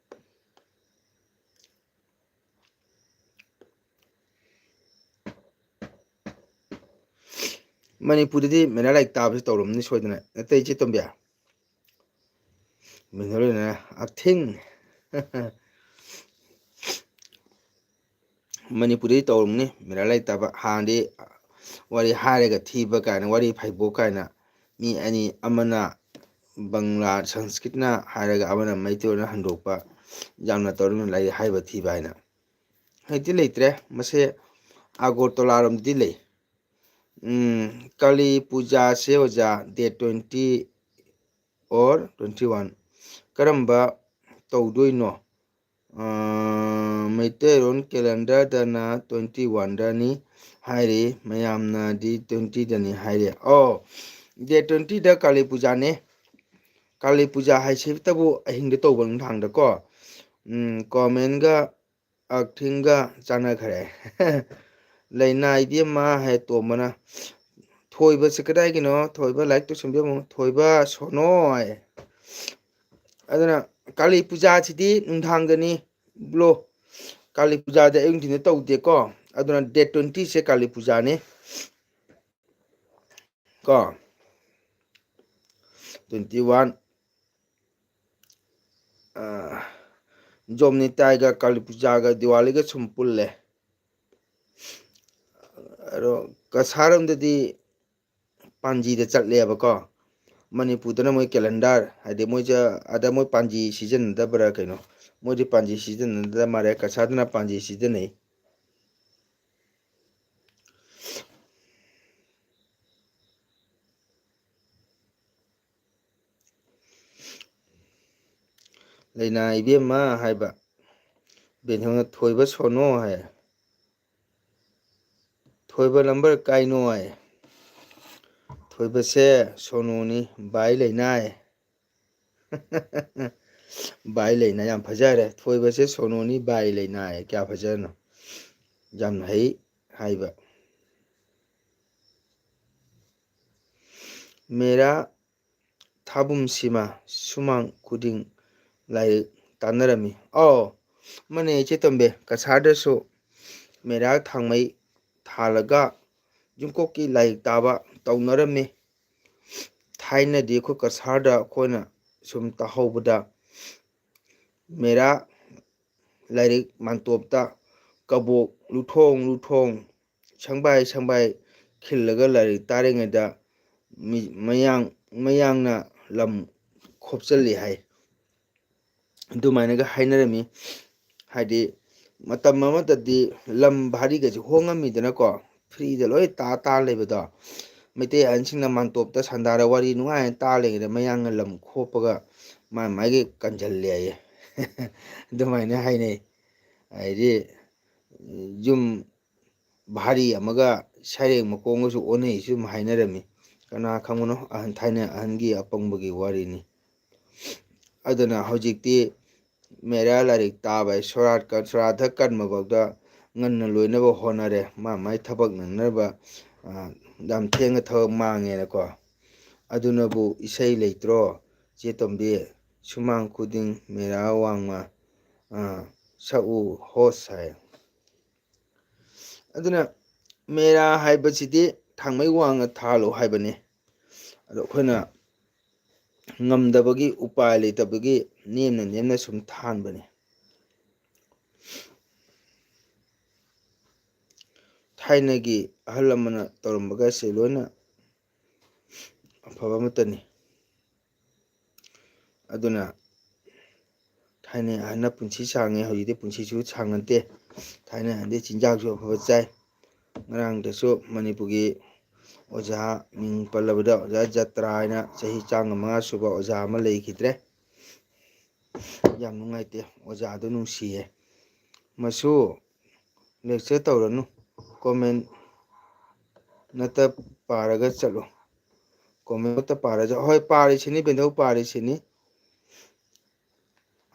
ꯃꯅꯤꯄꯨꯔꯗꯗꯤ ꯃꯦꯔꯥ ꯂꯥꯏꯔꯤꯛ ꯇꯥꯕꯁꯤ ꯇꯧꯔꯝꯅꯤ ꯁꯣꯏꯗꯅ, ꯅꯠꯇꯦ ꯏꯆꯦ ꯇꯣꯝꯕꯤ? ꯑꯊꯤꯡ ꯃꯅꯤꯄꯨꯔꯗꯗꯤ ꯇꯧꯔꯝꯅꯤ ꯃꯦꯔꯥ ꯂꯥꯏꯔꯤꯛ ꯇꯥꯕ꯫ ꯍꯥꯟꯅꯗꯤ ꯋꯥꯔꯤ ꯍꯥꯏꯔꯒ ꯊꯤꯕ ꯀꯥꯏꯅ, ꯋꯥꯔꯤ ꯐꯩꯕꯣꯛ ꯀꯥꯏꯅ, ꯃꯤ ꯑꯅꯤ, ꯑꯃꯅ ꯕꯪꯂꯥ ꯁꯪꯁꯀ꯭ꯔꯤꯠꯅ ꯍꯥꯏꯔꯒ ꯑꯃꯅ ꯃꯩꯇꯩꯂꯣꯟꯗ ꯍꯟꯗꯣꯛꯄ, ꯌꯥꯝꯅ ꯇꯧꯔꯝꯃꯤ ꯂꯥꯏꯔꯤꯛ ꯍꯥꯏꯕ ꯊꯤꯕ ꯍꯥꯏꯅ꯫ ꯍꯧꯖꯤꯛꯇꯤ ꯂꯩꯇ꯭ꯔꯦ ꯃꯁꯦ꯫ ꯑꯒꯣꯔꯇꯣꯂꯥꯔꯣꯝꯗꯗꯤ ꯂꯩ꯫ ꯀꯥꯂꯤ ꯄꯨꯖꯥꯁꯦ ꯑꯣꯖꯥ ꯗꯦꯠ 20 ꯑꯣꯔ 21 ꯀꯔꯝꯕ ꯇꯧꯗꯣꯏꯅꯣ? ꯃꯩꯇꯩꯔꯣꯟ ꯀꯦꯂꯦꯟꯗꯔꯗꯅ 21ꯗꯅꯤ ꯍꯥꯏꯔꯤ, ꯃꯌꯥꯝꯅꯗꯤ 20ꯗꯅꯤ ꯍꯥꯏꯔꯤ꯫ ꯗꯦꯠ 20ꯗ ꯀꯥꯂꯤ ꯄꯨꯖꯥꯅꯦ꯫ ꯀꯥꯂꯤ ꯄꯨꯖꯥ ꯍꯥꯏꯁꯤꯕꯇꯕꯨ ꯑꯍꯤꯡꯗ ꯇꯧꯕ ꯅꯨꯡꯗꯥꯡꯗꯀꯣ ꯀꯣꯃꯦꯟꯒ ꯑꯥꯔꯊꯤꯡꯒ ꯆꯥꯟꯅꯈ꯭ꯔꯦ ꯂꯩꯅꯥ ꯏꯕꯦꯝꯃ ꯍꯥꯏ ꯇꯣꯝꯕꯅ ꯊꯣꯏꯕꯁꯤ ꯀꯗꯥꯏꯒꯤꯅꯣ ꯊꯣꯏꯕ ꯂꯥꯏꯔꯤꯛ ꯇꯨꯁꯟꯕꯤꯔꯝꯃꯣ ꯊꯣꯏꯕ ꯁꯣꯅꯣ ꯍꯥꯏ ꯑꯗꯨꯅ ꯀꯥꯂꯤ ꯄꯨꯖꯥꯁꯤꯗꯤ ꯅꯨꯡꯗꯥꯡꯗꯅꯤ ꯕ꯭ꯂꯣ ꯀꯥꯂꯤ ꯄꯨꯖꯥꯗꯤ ꯑꯌꯨꯛ ꯅꯨꯡꯊꯤꯟꯗ ꯇꯧꯗꯦꯀꯣ ꯑꯗꯨꯅ ꯗꯦꯠ 20ꯁꯦ ꯀꯥꯂꯤ ꯄꯨꯖꯥꯅꯤ ꯀꯣ 21 ꯖꯣꯝꯅꯤꯇꯥꯏꯒ ꯀꯥꯂꯤ ꯄꯨꯖꯥꯒ ꯗꯤꯋꯥꯂꯤꯒ ꯁꯨꯝ ꯄꯨꯜꯂꯦ ꯑꯗꯣ ꯀꯁꯥꯔꯣꯝꯗꯗꯤ ꯄꯥꯟꯖꯤꯗ ꯆꯠꯂꯦꯕꯀꯣ ꯃꯅꯤꯄꯨꯔꯗꯅ ꯃꯣꯏ ꯀꯦꯂꯦꯟꯗꯔ ꯍꯥꯏꯗꯤ ꯃꯣꯏꯁꯦ ꯑꯗ ꯃꯣꯏ ꯄꯥꯟꯖꯤ ꯁꯤꯖꯤꯟꯅꯗꯕ꯭ꯔꯥ ꯀꯩꯅꯣ ꯃꯣꯏꯗꯤ ꯄꯥꯟꯖꯤ ꯁꯤꯖꯤꯟꯅꯗꯕ ꯃꯥꯜꯂꯦ ꯀꯁꯥꯔꯗꯅ ꯄꯥꯟꯖꯤ ꯁꯤꯖꯤꯟꯅꯩ ꯂꯩꯅꯥ ꯏꯕꯦꯝꯃ ꯍꯥꯏꯕ ꯕꯦꯟꯊꯣꯡꯅ ꯊꯣꯏꯕ ꯁꯣꯅꯣ ꯍꯥꯏ ꯊꯣꯏꯕ ꯅꯝꯕꯔ ꯀꯥꯏꯅꯣ ꯍꯥꯏ ꯊꯣꯏꯕꯁꯦ ꯁꯣꯅꯣꯅꯤ ꯕꯥꯏ ꯂꯩꯅꯥꯏ ꯕꯥꯏ ꯂꯩꯅꯥ ꯌꯥꯝ ꯐꯖꯔꯦ ꯊꯣꯏꯕꯁꯦ ꯁꯣꯅꯣꯅꯤ ꯕꯥꯏ ꯂꯩꯅꯥꯏ ꯀꯌꯥ ꯐꯖꯅꯣ ꯌꯥꯝ ꯍꯩ ꯍꯥꯏꯕ ꯃꯦꯔꯥ ꯊꯥꯕꯨꯝꯁꯤꯃ ꯁꯨꯃꯥꯡ ꯈꯨꯗꯤꯡ ꯂꯥꯏꯔꯤꯛ ꯇꯥꯟꯅꯔꯝꯃꯤ ꯃꯅꯦ ꯏꯆꯦ ꯇꯣꯝꯕꯤ ꯀꯁꯥꯔꯗꯁꯨ ꯃꯦꯔꯥ ꯊꯥꯡꯃꯩ ꯊꯥꯜꯂꯒ ꯌꯨꯝꯀꯣꯛꯀꯤ ꯂꯥꯏꯔꯤꯛ ꯇꯥꯕ ꯇꯧꯅꯔꯝꯃꯤ ꯊꯥꯏꯅꯗꯤ ꯑꯩꯈꯣꯏ ꯀꯁꯥꯔꯗ ꯑꯩꯈꯣꯏꯅ ꯁꯨꯝ ꯇꯥꯍꯧꯕꯗ ꯃꯦꯔꯥ ꯂꯥꯏꯔꯤꯛ ꯃꯥꯟꯇꯣꯞꯇ ꯀꯕꯣꯛ ꯂꯨꯊꯣꯡ ꯁꯪꯕꯥꯏ ꯈꯤꯜꯂꯒ ꯂꯥꯏꯔꯤꯛ ꯇꯥꯔꯤꯉꯩꯗ ꯃꯌꯥꯡꯅ ꯂꯝ ꯈꯣꯞꯆꯜꯂꯤ ꯍꯥꯏ ꯑꯗꯨꯃꯥꯏꯅꯒ ꯍꯥꯏꯅꯔꯝꯃꯤ ꯍꯥꯏꯗꯤ ꯃꯇꯝ ꯑꯃꯗꯗꯤ ꯂꯝ ꯚꯥꯔꯤꯒꯁꯦ ꯍꯣꯡꯉꯝꯃꯤꯗꯅꯀꯣ ꯐ꯭ꯔꯤꯗ ꯂꯣꯏ ꯇꯥ ꯂꯩꯕꯗꯣ ꯃꯩꯇꯩ ꯑꯍꯟꯁꯤꯡꯅ ꯃꯥꯟꯇꯣꯞꯇ ꯁꯟꯗꯥꯔ ꯋꯥꯔꯤ ꯅꯨꯡꯉꯥꯏꯅ ꯇꯥꯜꯂꯤꯉꯩꯗ ꯃꯌꯥꯡꯅ ꯂꯝ ꯈꯣꯞꯄꯒ ꯃꯥꯒꯤ ꯀꯟꯁꯤꯜꯂꯦ ꯍꯥꯏꯌꯦ ꯑꯗꯨꯃꯥꯏꯅ ꯍꯥꯏꯅꯩ ꯍꯥꯏꯗꯤ ꯌꯨꯝ ꯚꯥꯔꯤ ꯑꯃꯒ ꯁꯩꯔꯦꯡ ꯃꯈꯣꯡꯒꯁꯨ ꯑꯣꯟꯅꯩꯁꯨ ꯑꯗꯨꯝ ꯍꯥꯏꯅꯔꯝꯃꯤ ꯀꯅꯥ ꯈꯪꯕꯅꯣ ꯊꯥꯏꯅ ꯑꯍꯟꯒꯤ ꯑꯄꯪꯕꯒꯤ ꯋꯥꯔꯤꯅꯤ ꯑꯗꯨꯅ ꯍꯧꯖꯤꯛꯇꯤ ꯃꯦꯔꯥ ꯂꯥꯏꯔꯤꯛ ꯇꯥꯕ ꯁꯣꯔꯥꯠꯊ ꯀꯟꯕꯐꯥꯎꯗ ꯉꯟꯅ ꯂꯣꯏꯅꯕ ꯍꯣꯠꯅꯔꯦ ꯃꯥꯏ ꯊꯕꯛ ꯅꯪꯅꯕ ꯌꯥꯝ ꯊꯦꯡꯅ ꯊꯕꯛ ꯃꯥꯡꯉꯦꯅꯀꯣ ꯑꯗꯨꯅꯕꯨ ꯏꯁꯩ ꯂꯩꯇ꯭ꯔꯣ ꯆꯦ ꯇꯣꯝꯕꯤ ꯁꯨꯃꯥꯡ ꯈꯨꯗꯤꯡ ꯃꯦꯔꯥ ꯋꯥꯡꯃ ꯁꯛꯎ ꯍꯣꯁ ꯍꯥꯏ ꯑꯗꯨꯅ ꯃꯦꯔꯥ ꯍꯥꯏꯕꯁꯤꯗꯤ ꯊꯥꯡꯃꯩ ꯋꯥꯡꯅ ꯊꯥꯜꯂꯨ ꯍꯥꯏꯕꯅꯤ ꯑꯗꯣ ꯑꯩꯈꯣꯏꯅ ꯉꯝꯗꯕꯒꯤ ꯎꯄꯥꯏ ꯂꯩꯇꯕꯒꯤ ꯅꯦꯝꯅ ꯁꯨꯝ ꯊꯥꯟꯕꯅꯤ ꯊꯥꯏꯅꯒꯤ ꯑꯍꯜ ꯂꯃꯟꯅ ꯇꯧꯔꯝꯕꯒꯁꯦ ꯂꯣꯏꯅ ꯑꯐꯕ ꯑꯃꯠꯇꯅꯤ ꯑꯗꯨꯅ ꯊꯥꯏꯅ ꯑꯍꯟꯅ ꯄꯨꯟꯁꯤ ꯁꯥꯡꯉꯦ ꯍꯧꯖꯤꯛꯇꯤ ꯄꯨꯟꯁꯤꯁꯨ ꯁꯥꯡꯅꯗꯦ ꯊꯥꯏꯅ ꯑꯍꯟꯗꯤ ꯆꯤꯟꯖꯥꯛꯁꯨ ꯑꯐꯕ ꯆꯥꯏ ꯉꯔꯥꯡꯗꯁꯨ ꯃꯅꯤꯄꯨꯔꯒꯤ ꯑꯣꯖꯥ ꯃꯤꯡ ꯄꯜꯂꯕꯗ ꯑꯣꯖꯥ ꯖꯇ꯭ꯔꯥ ꯍꯥꯏꯅ ꯆꯍꯤ 105 ꯁꯨꯕ ꯑꯣꯖꯥ ꯑꯃ ꯂꯩꯈꯤꯗ꯭ꯔꯦ ꯌꯥꯝ ꯅꯨꯡꯉꯥꯏꯇꯦ ꯑꯣꯖꯥꯗꯨ ꯅꯨꯡꯁꯤꯌꯦ ꯃꯁꯨ ꯂꯦꯛꯆꯔ ꯇꯧꯔꯅꯨ ꯀꯣꯃꯦꯟ ꯅꯠꯇ ꯄꯥꯔꯒ ꯆꯠꯂꯣ ꯀꯣꯃꯦꯟꯠꯇ ꯄꯥꯔꯖ ꯍꯣꯏ ꯄꯥꯔꯤꯁꯤꯅꯤ ꯕꯦꯟꯗꯧ ꯄꯥꯔꯤꯁꯤꯅꯤ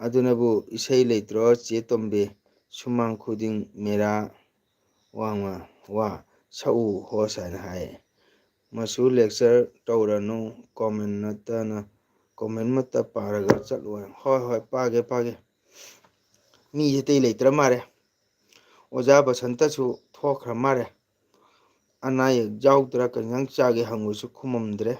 ꯑꯗꯨꯅꯕꯨ ꯏꯁꯩ ꯂꯩꯇ꯭ꯔꯣ ꯆꯦ ꯇꯣꯝꯕꯤ ꯁꯨꯃꯥꯡ ꯈꯨꯗꯤꯡ ꯃꯦꯔꯥ ꯋꯥꯡꯃ ꯋꯥ ꯁꯛꯎ ꯍꯣꯁ ꯍꯥꯏꯅ ꯍꯥꯏꯌꯦ ꯃꯁꯨ ꯂꯦꯛꯆꯔ ꯇꯧꯔꯅꯨ ꯀꯣꯃꯦꯟꯃꯠꯇ ꯄꯥꯔꯒ ꯆꯠꯂꯨ ꯍꯣꯏ ꯄꯥꯒꯦ ꯃꯤꯁꯦ ꯑꯇꯩ ꯂꯩꯇ꯭ꯔ ꯃꯥꯜꯂꯦ ꯑꯣꯖꯥ ꯕꯁꯟꯇꯁꯨ ꯊꯣꯛꯈ꯭ꯔ ꯃꯥꯜꯂꯦ ꯑꯅꯥ ꯑꯌꯦꯛ ꯌꯥꯎꯗ꯭ꯔꯥ ꯀꯔꯤ ꯏꯟꯁꯥꯡ ꯆꯥꯒꯦ ꯍꯪꯕꯁꯨ ꯈꯨꯝꯃꯝꯗ꯭ꯔꯦ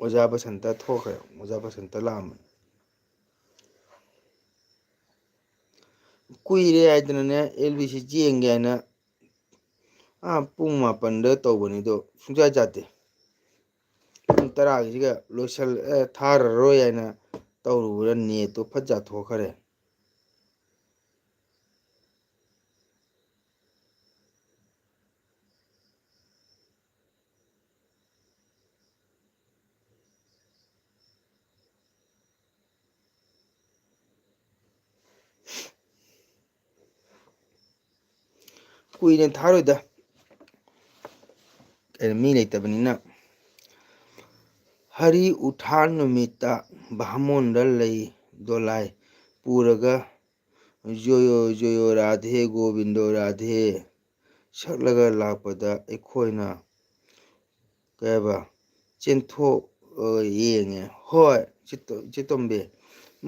ꯑꯣꯖꯥ ꯕꯁꯟꯇ ꯊꯣꯛꯈ꯭ꯔꯦ ꯑꯣꯖꯥ ꯕꯁꯟꯇ ꯂꯥꯛꯑꯝꯕꯅꯤ ꯀꯨꯏꯔꯦ ꯍꯥꯏꯗꯅꯅꯦ LBC ꯌꯦꯡꯒꯦ ꯍꯥꯏꯅ ꯄꯨꯡ 12ꯗ ꯇꯧꯕꯅꯤ ꯑꯗꯣ ꯁꯨꯡꯆꯥ ꯆꯥꯗꯦ ꯄꯨꯡ 10ꯒꯤꯁꯤꯒ ꯊꯥꯔꯔꯣꯏ ꯍꯥꯏꯅ ꯇꯧꯔꯨꯕꯗ ꯅꯦꯠꯇꯣ ꯐꯠ ꯆꯥꯊꯣꯛꯈ꯭ꯔꯦ ꯀꯨꯏꯅ ꯊꯥꯔꯣꯏꯗ ꯃꯤ ꯂꯩꯇꯕꯅꯤꯅ ꯍꯔꯤ ꯎꯊꯥꯟ ꯅꯨꯃꯤꯠꯇ ꯚꯥꯃꯣꯟꯗ ꯂꯩ ꯗꯣꯂꯥꯏ ꯄꯨꯔꯒ ꯖꯣꯌꯣ ꯖꯣꯌꯣ ꯔꯥꯙꯦ ꯒꯣꯕꯤꯟꯗꯣ ꯔꯥꯙꯦ ꯁꯛꯂꯒ ꯂꯥꯛꯄꯗ ꯑꯩꯈꯣꯏꯅ ꯀꯩꯕ ꯆꯦꯟꯊꯣꯛ ꯌꯦꯡꯉꯦ꯫ ꯍꯣꯏ ꯆꯦꯇꯣꯝꯕꯤ,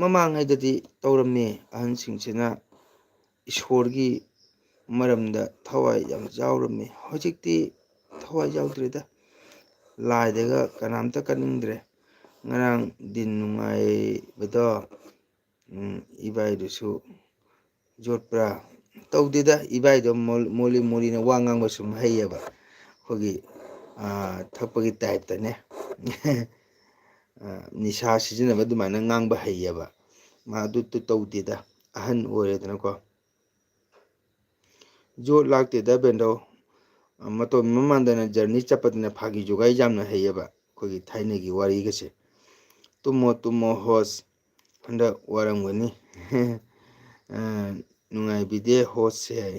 ꯃꯃꯥꯡꯉꯩꯗꯗꯤ ꯇꯧꯔꯝꯃꯤ꯫ ꯑꯍꯟꯁꯤꯡꯁꯤꯅ ꯏꯁꯣꯔꯒꯤ ꯃꯔꯝꯗ ꯊꯋꯥꯏ ꯌꯥꯝ ꯌꯥꯎꯔꯝꯃꯤ꯫ ꯍꯧꯖꯤꯛꯇꯤ ꯊꯋꯥꯏ ꯌꯥꯎꯗ꯭ꯔꯦꯗ꯫ ꯂꯥꯏꯗꯒ ꯀꯅꯥꯝꯇ ꯀꯠꯅꯤꯡꯗ꯭ꯔꯦ꯫ ꯉꯔꯥꯡ ꯗꯤꯟ ꯅꯨꯡꯉꯥꯏꯕꯗꯣ ꯏꯕꯥꯏꯗꯨꯁꯨ ꯌꯣꯠꯄ꯭ꯔꯥ? ꯇꯧꯗꯦꯗ, ꯏꯕꯥꯏꯗꯣ ꯃꯣꯜꯂꯤ ꯃꯣꯜꯂꯤꯅ ꯋꯥ ꯉꯥꯡꯕ ꯁꯨꯝ ꯍꯩꯌꯦꯕ, ꯑꯩꯈꯣꯏꯒꯤ ꯊꯛꯄꯒꯤ ꯇꯥꯏꯞꯇꯅꯦ ꯅꯤꯁꯥ ꯁꯤꯖꯤꯟꯅꯕ ꯑꯗꯨꯃꯥꯏꯅ ꯉꯥꯡꯕ ꯍꯩꯌꯦꯕ ꯃꯥ꯫ ꯑꯗꯨ ꯇꯧꯗꯦꯗ, ꯑꯍꯟ ꯑꯣꯏꯔꯦꯗꯅꯀꯣ꯫ ꯖꯣꯠ ꯂꯥꯛꯇꯦꯗ ꯕꯦꯟꯗꯧ, ꯃꯇꯣꯟ ꯃꯃꯥꯡꯗꯅ ꯖꯔꯅꯤ ꯆꯠꯄꯗꯅ ꯐꯥꯒꯤ ꯖꯨꯒꯥꯏ ꯌꯥꯝꯅ ꯍꯩꯌꯦꯕ, ꯑꯩꯈꯣꯏꯒꯤ ꯊꯥꯏꯅꯒꯤ ꯋꯥꯔꯤꯒꯁꯦ꯫ ꯇꯨꯝꯃꯣ ꯇꯨꯝꯃꯣ ꯍꯣꯁ, ꯍꯟꯗꯛ ꯋꯥꯔꯝꯒꯅꯤ ꯅꯨꯡꯉꯥꯏꯕꯤꯗꯦ ꯍꯣꯁꯁꯦ ꯍꯥꯏ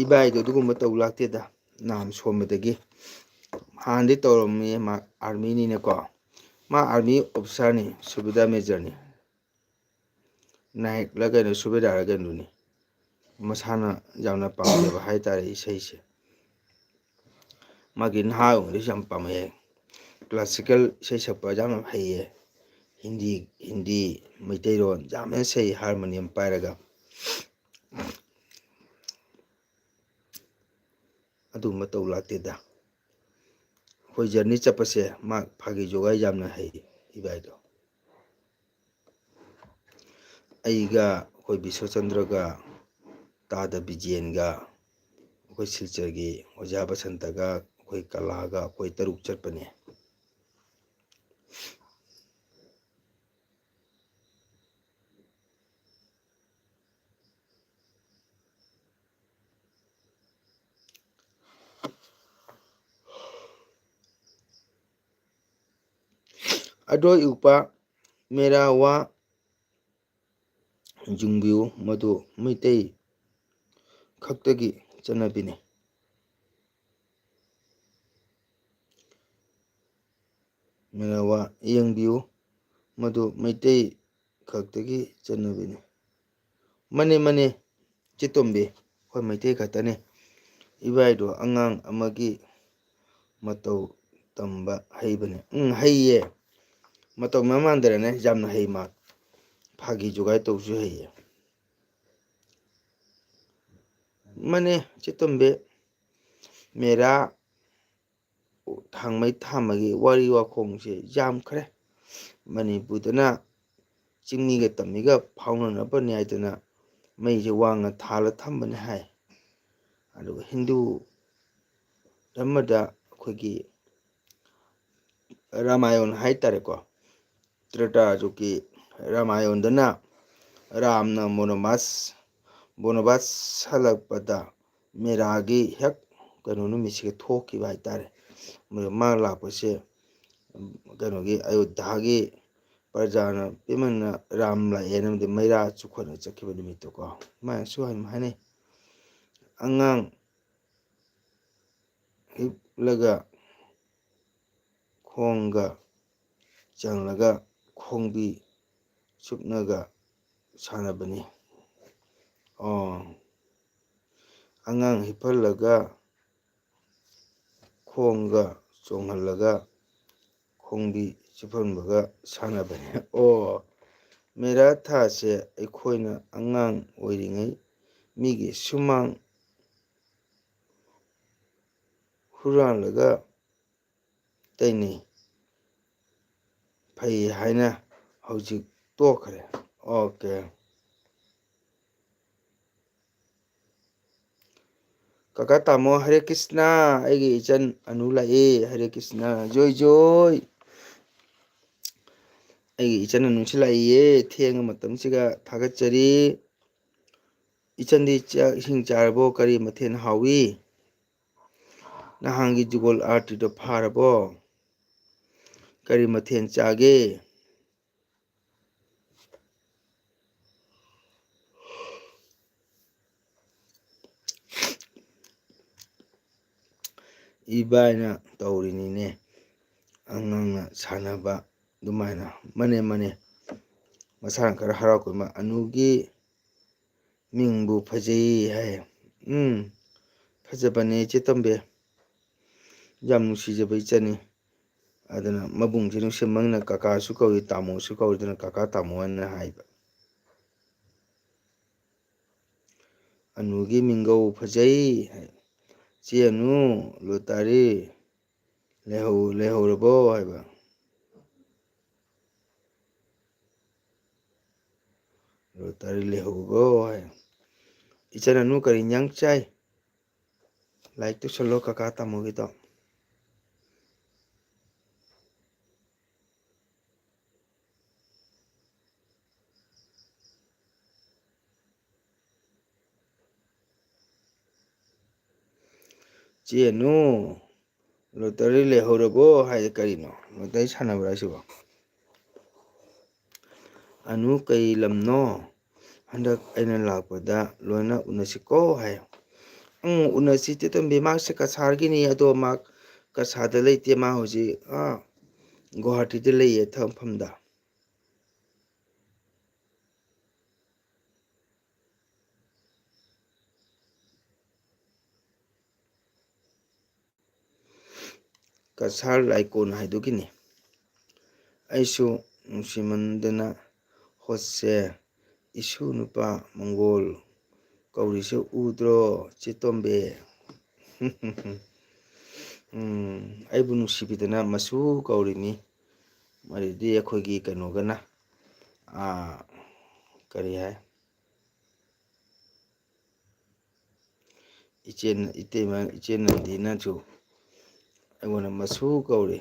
ꯏꯕꯥꯏꯗꯣ ꯑꯗꯨꯒꯨꯝꯕ ꯇꯧ ꯂꯥꯛꯇꯦꯗ ꯅꯍꯥꯟ ꯁꯣꯟꯕꯗꯒꯤ꯫ ꯍꯥꯟꯅꯗꯤ ꯇꯧꯔꯝꯃꯤ, ꯃꯥ ꯑꯥꯔꯃꯤꯅꯤꯅꯀꯣ, ꯃꯥ ꯑꯥꯔꯃꯤ ꯑꯣꯐꯤꯁꯥꯔꯅꯤ, ꯁꯨꯕꯦꯗꯥ ꯃꯦꯖꯔꯅꯤ, ꯅꯥꯌꯛꯂ ꯀꯩꯅꯣ ꯁꯨꯕꯦꯗꯥꯔ ꯀꯩꯅꯣꯅꯤ꯫ ꯃꯁꯥꯅ ꯌꯥꯝꯅ ꯄꯥꯝꯖꯕ ꯍꯥꯏꯇꯥꯔꯦ ꯏꯁꯩꯁꯦ꯫ ꯃꯥꯒꯤ ꯅꯍꯥ ꯑꯣꯏꯔꯤꯉꯩꯗꯁꯨ ꯌꯥꯝ ꯄꯥꯝꯃꯛꯑꯦ꯫ ꯀ꯭ꯂꯥꯁꯤꯀꯦꯜ ꯏꯁꯩ ꯁꯛꯄ ꯌꯥꯝꯅ ꯍꯩꯌꯦ꯫ ꯍꯤꯟꯗꯤ ꯃꯩꯇꯩꯔꯣꯟ ꯌꯥꯝꯅ ꯁꯛꯏ ꯍꯥꯔꯃꯣꯅꯤꯌꯝ ꯄꯥꯏꯔꯒ꯫ ꯑꯗꯨꯒꯨꯝꯕ ꯇꯧ ꯂꯥꯛꯇꯦꯗ꯫ ꯑꯩꯈꯣꯏ ꯖꯔꯅꯤ ꯆꯠꯄꯁꯦ ꯃꯥ ꯐꯥꯒꯤ ꯖꯣꯒꯥꯏ ꯌꯥꯝꯅ ꯍꯩ ꯏꯕꯥꯏꯗꯣ꯫ ꯑꯩꯒ, ꯑꯩꯈꯣꯏ ꯕꯤꯁ꯭ꯋꯆꯟꯗ꯭ꯔꯒ, ꯇꯥꯗ ꯕꯤꯖꯦꯟꯒ, ꯑꯩꯈꯣꯏ ꯁꯤꯜꯆꯔꯒꯤ ꯑꯣꯖꯥ ꯕꯁꯟꯇꯒ, ꯑꯩꯈꯣꯏ ꯀꯂꯥꯒ, ꯑꯩꯈꯣꯏ 5 ꯆꯠꯄꯅꯦ꯫ ꯑꯗꯣꯏ ꯎꯄꯥ ꯃꯦꯔꯥ ꯋꯥ ꯌꯨꯡꯕꯤꯌꯨ, ꯃꯗꯨ ꯃꯩꯇꯩ ꯈꯛꯇꯒꯤ ꯆꯠꯅꯕꯤꯅꯤ꯫ ꯃꯦꯔꯥ ꯋꯥ ꯌꯦꯡꯕꯤꯌꯨ, ꯃꯗꯨ ꯃꯩꯇꯩ ꯈꯛꯇꯒꯤ ꯆꯠꯅꯕꯤꯅꯤ꯫ ꯃꯅꯦ ꯃꯅꯦ ꯆꯦꯇꯣꯝꯕꯤ, ꯑꯩꯈꯣꯏ ꯃꯩꯇꯩ ꯈꯛꯇꯅꯤ꯫ ꯏꯕꯥꯏꯗꯣ ꯑꯉꯥꯡ ꯑꯃꯒꯤ ꯃꯇꯧ ꯇꯝꯕ ꯍꯩꯕꯅꯤ꯫ ꯍꯩꯌꯦ, ꯃꯇꯧ ꯃꯃꯥꯟꯗꯅꯅꯦ ꯌꯥꯝꯅ ꯍꯩ ꯃꯥ꯫ ꯐꯥꯒꯤ ꯖꯨꯒꯥꯏ ꯇꯧꯕꯁꯨ ꯍꯩꯌꯦ꯫ ꯃꯅꯦ ꯆꯦꯇꯣꯝꯕꯤ, ꯃꯦꯔꯥ ꯊꯥꯡꯃꯩ ꯊꯥꯃꯒꯤ ꯋꯥꯔꯤ ꯋꯥꯈꯣꯡꯁꯦ ꯌꯥꯝꯈ꯭ꯔꯦ꯫ ꯃꯅꯤꯄꯨꯔꯗꯅ ꯆꯤꯡꯃꯤꯒ ꯇꯝꯃꯤꯒ ꯐꯥꯎꯅꯅꯕ ꯅꯥꯏꯗꯅ ꯃꯩꯁꯦ ꯋꯥꯡꯅ ꯊꯥꯜꯂ ꯊꯝꯕꯅꯤ ꯍꯥꯏ꯫ ꯑꯗꯨꯒ ꯍꯤꯟꯗꯨ ꯙꯔꯃꯗ ꯑꯩꯈꯣꯏꯒꯤ ꯔꯥꯃꯥꯌꯟ ꯍꯥꯏꯇꯥꯔꯦꯀꯣ, ꯇ꯭ꯔꯦꯇꯥꯖꯨꯒꯤ ꯔꯥꯃꯥꯌꯟꯗꯅ ꯔꯥꯝꯅ ꯕꯣꯅꯕꯥꯁ ꯍꯜꯂꯛꯄꯗ ꯃꯦꯔꯥꯒꯤ ꯍꯦꯛ ꯀꯩꯅꯣ ꯅꯨꯃꯤꯠꯁꯤꯒ ꯊꯣꯛꯈꯤꯕ ꯍꯥꯏꯇꯥꯔꯦ꯫ ꯃꯥ ꯂꯥꯛꯄꯁꯦ ꯀꯩꯅꯣꯒꯤ ꯑꯌꯣꯙ꯭ꯌꯥꯒꯤ ꯄ꯭ꯔꯖꯥꯅ ꯄꯦꯃꯟꯅ ꯔꯥꯝ ꯂꯥꯛꯑꯦꯅ ꯃꯩꯔꯥ ꯆꯨꯈꯠꯅ ꯆꯠꯈꯤꯕ ꯅꯨꯃꯤꯠꯇꯣꯀꯣ, ꯑꯗꯨꯃꯥꯏꯅꯁꯨ ꯍꯥꯏꯅꯩ꯫ ꯑꯉꯥꯡ ꯍꯤꯞꯂꯒ ꯈꯣꯡꯒ ꯆꯪꯂꯒ ꯈꯣꯡꯕꯤ ꯆꯨꯞꯅꯒ ꯁꯥꯟꯅꯕꯅꯤ꯫ ꯑꯉꯥꯡ ꯍꯤꯞꯍꯜꯂꯒ ꯈꯣꯡꯒ ꯆꯣꯡꯍꯜꯂꯒ ꯈꯣꯡꯕꯤ ꯆꯨꯞꯍꯟꯕꯒ ꯁꯥꯟꯅꯕꯅꯤ꯫ ꯃꯦꯔꯥ ꯊꯥꯁꯦ ꯑꯩꯈꯣꯏꯅ ꯑꯉꯥꯡ ꯑꯣꯏꯔꯤꯉꯩ ꯃꯤꯒꯤ ꯁꯨꯃꯥꯡ ꯍꯨꯔꯥꯜꯂꯒ ꯇꯩꯅꯩ, ꯐꯩ ꯍꯥꯏꯅ ꯍꯧꯖꯤꯛ ꯇꯣꯛꯈ꯭ꯔꯦ꯫ ꯑꯣꯀꯦ꯫ ꯀꯀꯥ ꯇꯥꯃꯣ ꯍꯔꯦ ꯀ꯭ꯔꯤꯁꯅ, ꯑꯩꯒꯤ ꯏꯆꯟ ꯑꯅꯨ ꯂꯥꯛꯑꯦ꯫ ꯍꯔꯦ ꯀ꯭ꯔꯤꯁꯅ, ꯖꯣꯏ ꯖꯣꯏ, ꯑꯩꯒꯤ ꯏꯆꯟ ꯑꯅꯨꯁꯤ ꯂꯥꯛꯏꯌꯦ ꯊꯦꯡꯉ ꯃꯇꯝꯁꯤꯒ ꯊꯥꯒꯠꯆꯔꯤ꯫ ꯏꯆꯟꯗꯤ ꯆꯥꯛ ꯏꯁꯤꯡ ꯆꯥꯔꯕꯣ? ꯀꯔꯤ ꯃꯊꯦꯜ ꯍꯥꯎꯏ? ꯅꯍꯥꯟꯒꯤ ꯖꯨꯒꯣꯜ ꯑꯥꯔꯇꯤꯗꯣ ꯐꯥꯔꯕꯣ? ꯀꯔꯤ ꯃꯊꯦꯜ ꯆꯥꯒꯦ? ꯏꯕꯥꯏꯅ ꯇꯧꯔꯤꯅꯤꯅꯦ ꯑꯉꯥꯡꯅ ꯁꯥꯟꯅꯕ ꯑꯗꯨꯃꯥꯏꯅ ꯃꯅꯦ ꯃꯁꯥꯅ ꯈꯔ ꯍꯔꯥꯎꯀꯨꯝꯕ ꯑꯅꯨꯒꯤ ꯃꯤꯡꯕꯨ ꯐꯖꯩ ꯍꯥꯏ ꯐꯖꯕꯅꯦ ꯏꯆꯦ ꯇꯣꯝꯕꯤ ꯌꯥꯝ ꯅꯨꯡꯁꯤꯖꯕ ꯏꯆꯟꯅꯤ ꯑꯗꯨꯅ ꯃꯕꯨꯡꯁꯤ ꯅꯨꯡꯁꯤꯃꯪꯅ ꯀꯀꯥꯁꯨ ꯀꯧꯏ ꯇꯥꯃꯣꯁꯨ ꯀꯧꯏꯗꯅ ꯀꯀꯥ ꯇꯥꯃꯣ ꯍꯥꯏꯅ ꯍꯥꯏꯕ ꯑꯅꯨꯒꯤ ꯃꯤꯡꯒꯧ ꯐꯖꯩ ꯆꯦ ꯑꯅꯨ ꯂꯣꯇꯥꯔꯤ ꯂꯩꯍꯧꯔꯕꯣ ꯍꯥꯏꯕ ꯂꯣꯇꯥꯔꯤ ꯂꯩꯍꯧꯔꯕꯣ ꯍꯥꯏ ꯏꯆꯟ ꯑꯅꯨ ꯀꯔꯤ ꯏꯟꯖꯥꯡ ꯆꯥꯏ ꯂꯥꯏꯔꯤꯛ ꯇꯧꯁꯜꯂꯣ ꯀꯀꯥ ꯇꯥꯃꯣꯒꯤꯗꯣ ꯆꯦꯅꯨ ꯂꯣꯇꯔꯤ ꯂꯩꯍꯧꯔꯕꯣ ꯍꯥꯏꯗꯤ ꯀꯔꯤꯅꯣ ꯂꯣꯇꯔꯤ ꯁꯥꯟꯅꯕ꯭ꯔꯥ ꯍꯥꯏꯁꯤꯕꯣ ꯑꯅꯨ ꯀꯩ ꯂꯝꯅꯣ ꯍꯟꯗꯛ ꯑꯩꯅ ꯂꯥꯛꯄꯗ ꯂꯣꯏꯅ ꯎꯅꯁꯤꯀꯣ ꯍꯥꯏ ꯎꯅꯁꯤ ꯏꯆꯦ ꯇꯣꯝꯕꯤ ꯃꯥꯁꯦ ꯀꯁꯥꯔꯒꯤꯅꯤ ꯑꯗꯣ ꯃꯥ ꯀꯁꯥꯔꯗ ꯂꯩꯇꯦ ꯃꯥ ꯍꯧꯖꯤꯛ ꯒꯨꯋꯥꯍꯥꯇꯤꯗ ꯂꯩꯌꯦ ꯊꯕꯛ ꯃꯐꯝꯗ ꯀꯁꯥꯔ ꯂꯥꯏꯀꯣꯟ ꯍꯥꯏꯗꯨꯒꯤꯅꯤ ꯑꯩꯁꯨ ꯅꯨꯡꯁꯤꯃꯟꯗꯅ ꯍꯣꯁꯁꯦ ꯏꯁꯨ ꯅꯨꯄꯥ ꯃꯪꯒꯣꯜ ꯀꯧꯔꯤꯁꯦ ꯎꯗ꯭ꯔꯣ ꯆꯦ ꯇꯣꯝꯕꯤ ꯑꯩꯕꯨ ꯅꯨꯡꯁꯤꯕꯤꯗꯅ ꯃꯁꯨ ꯀꯧꯔꯤꯅꯤ ꯃꯔꯤꯗꯤ ꯑꯩꯈꯣꯏꯒꯤ ꯀꯩꯅꯣꯒꯅ ꯀꯔꯤ ꯍꯥꯏ ꯏꯆꯦ ꯅꯟꯗꯤꯅꯁꯨ ꯑꯩꯉꯣꯟꯗ ꯃꯁꯨ ꯀꯧꯔꯤ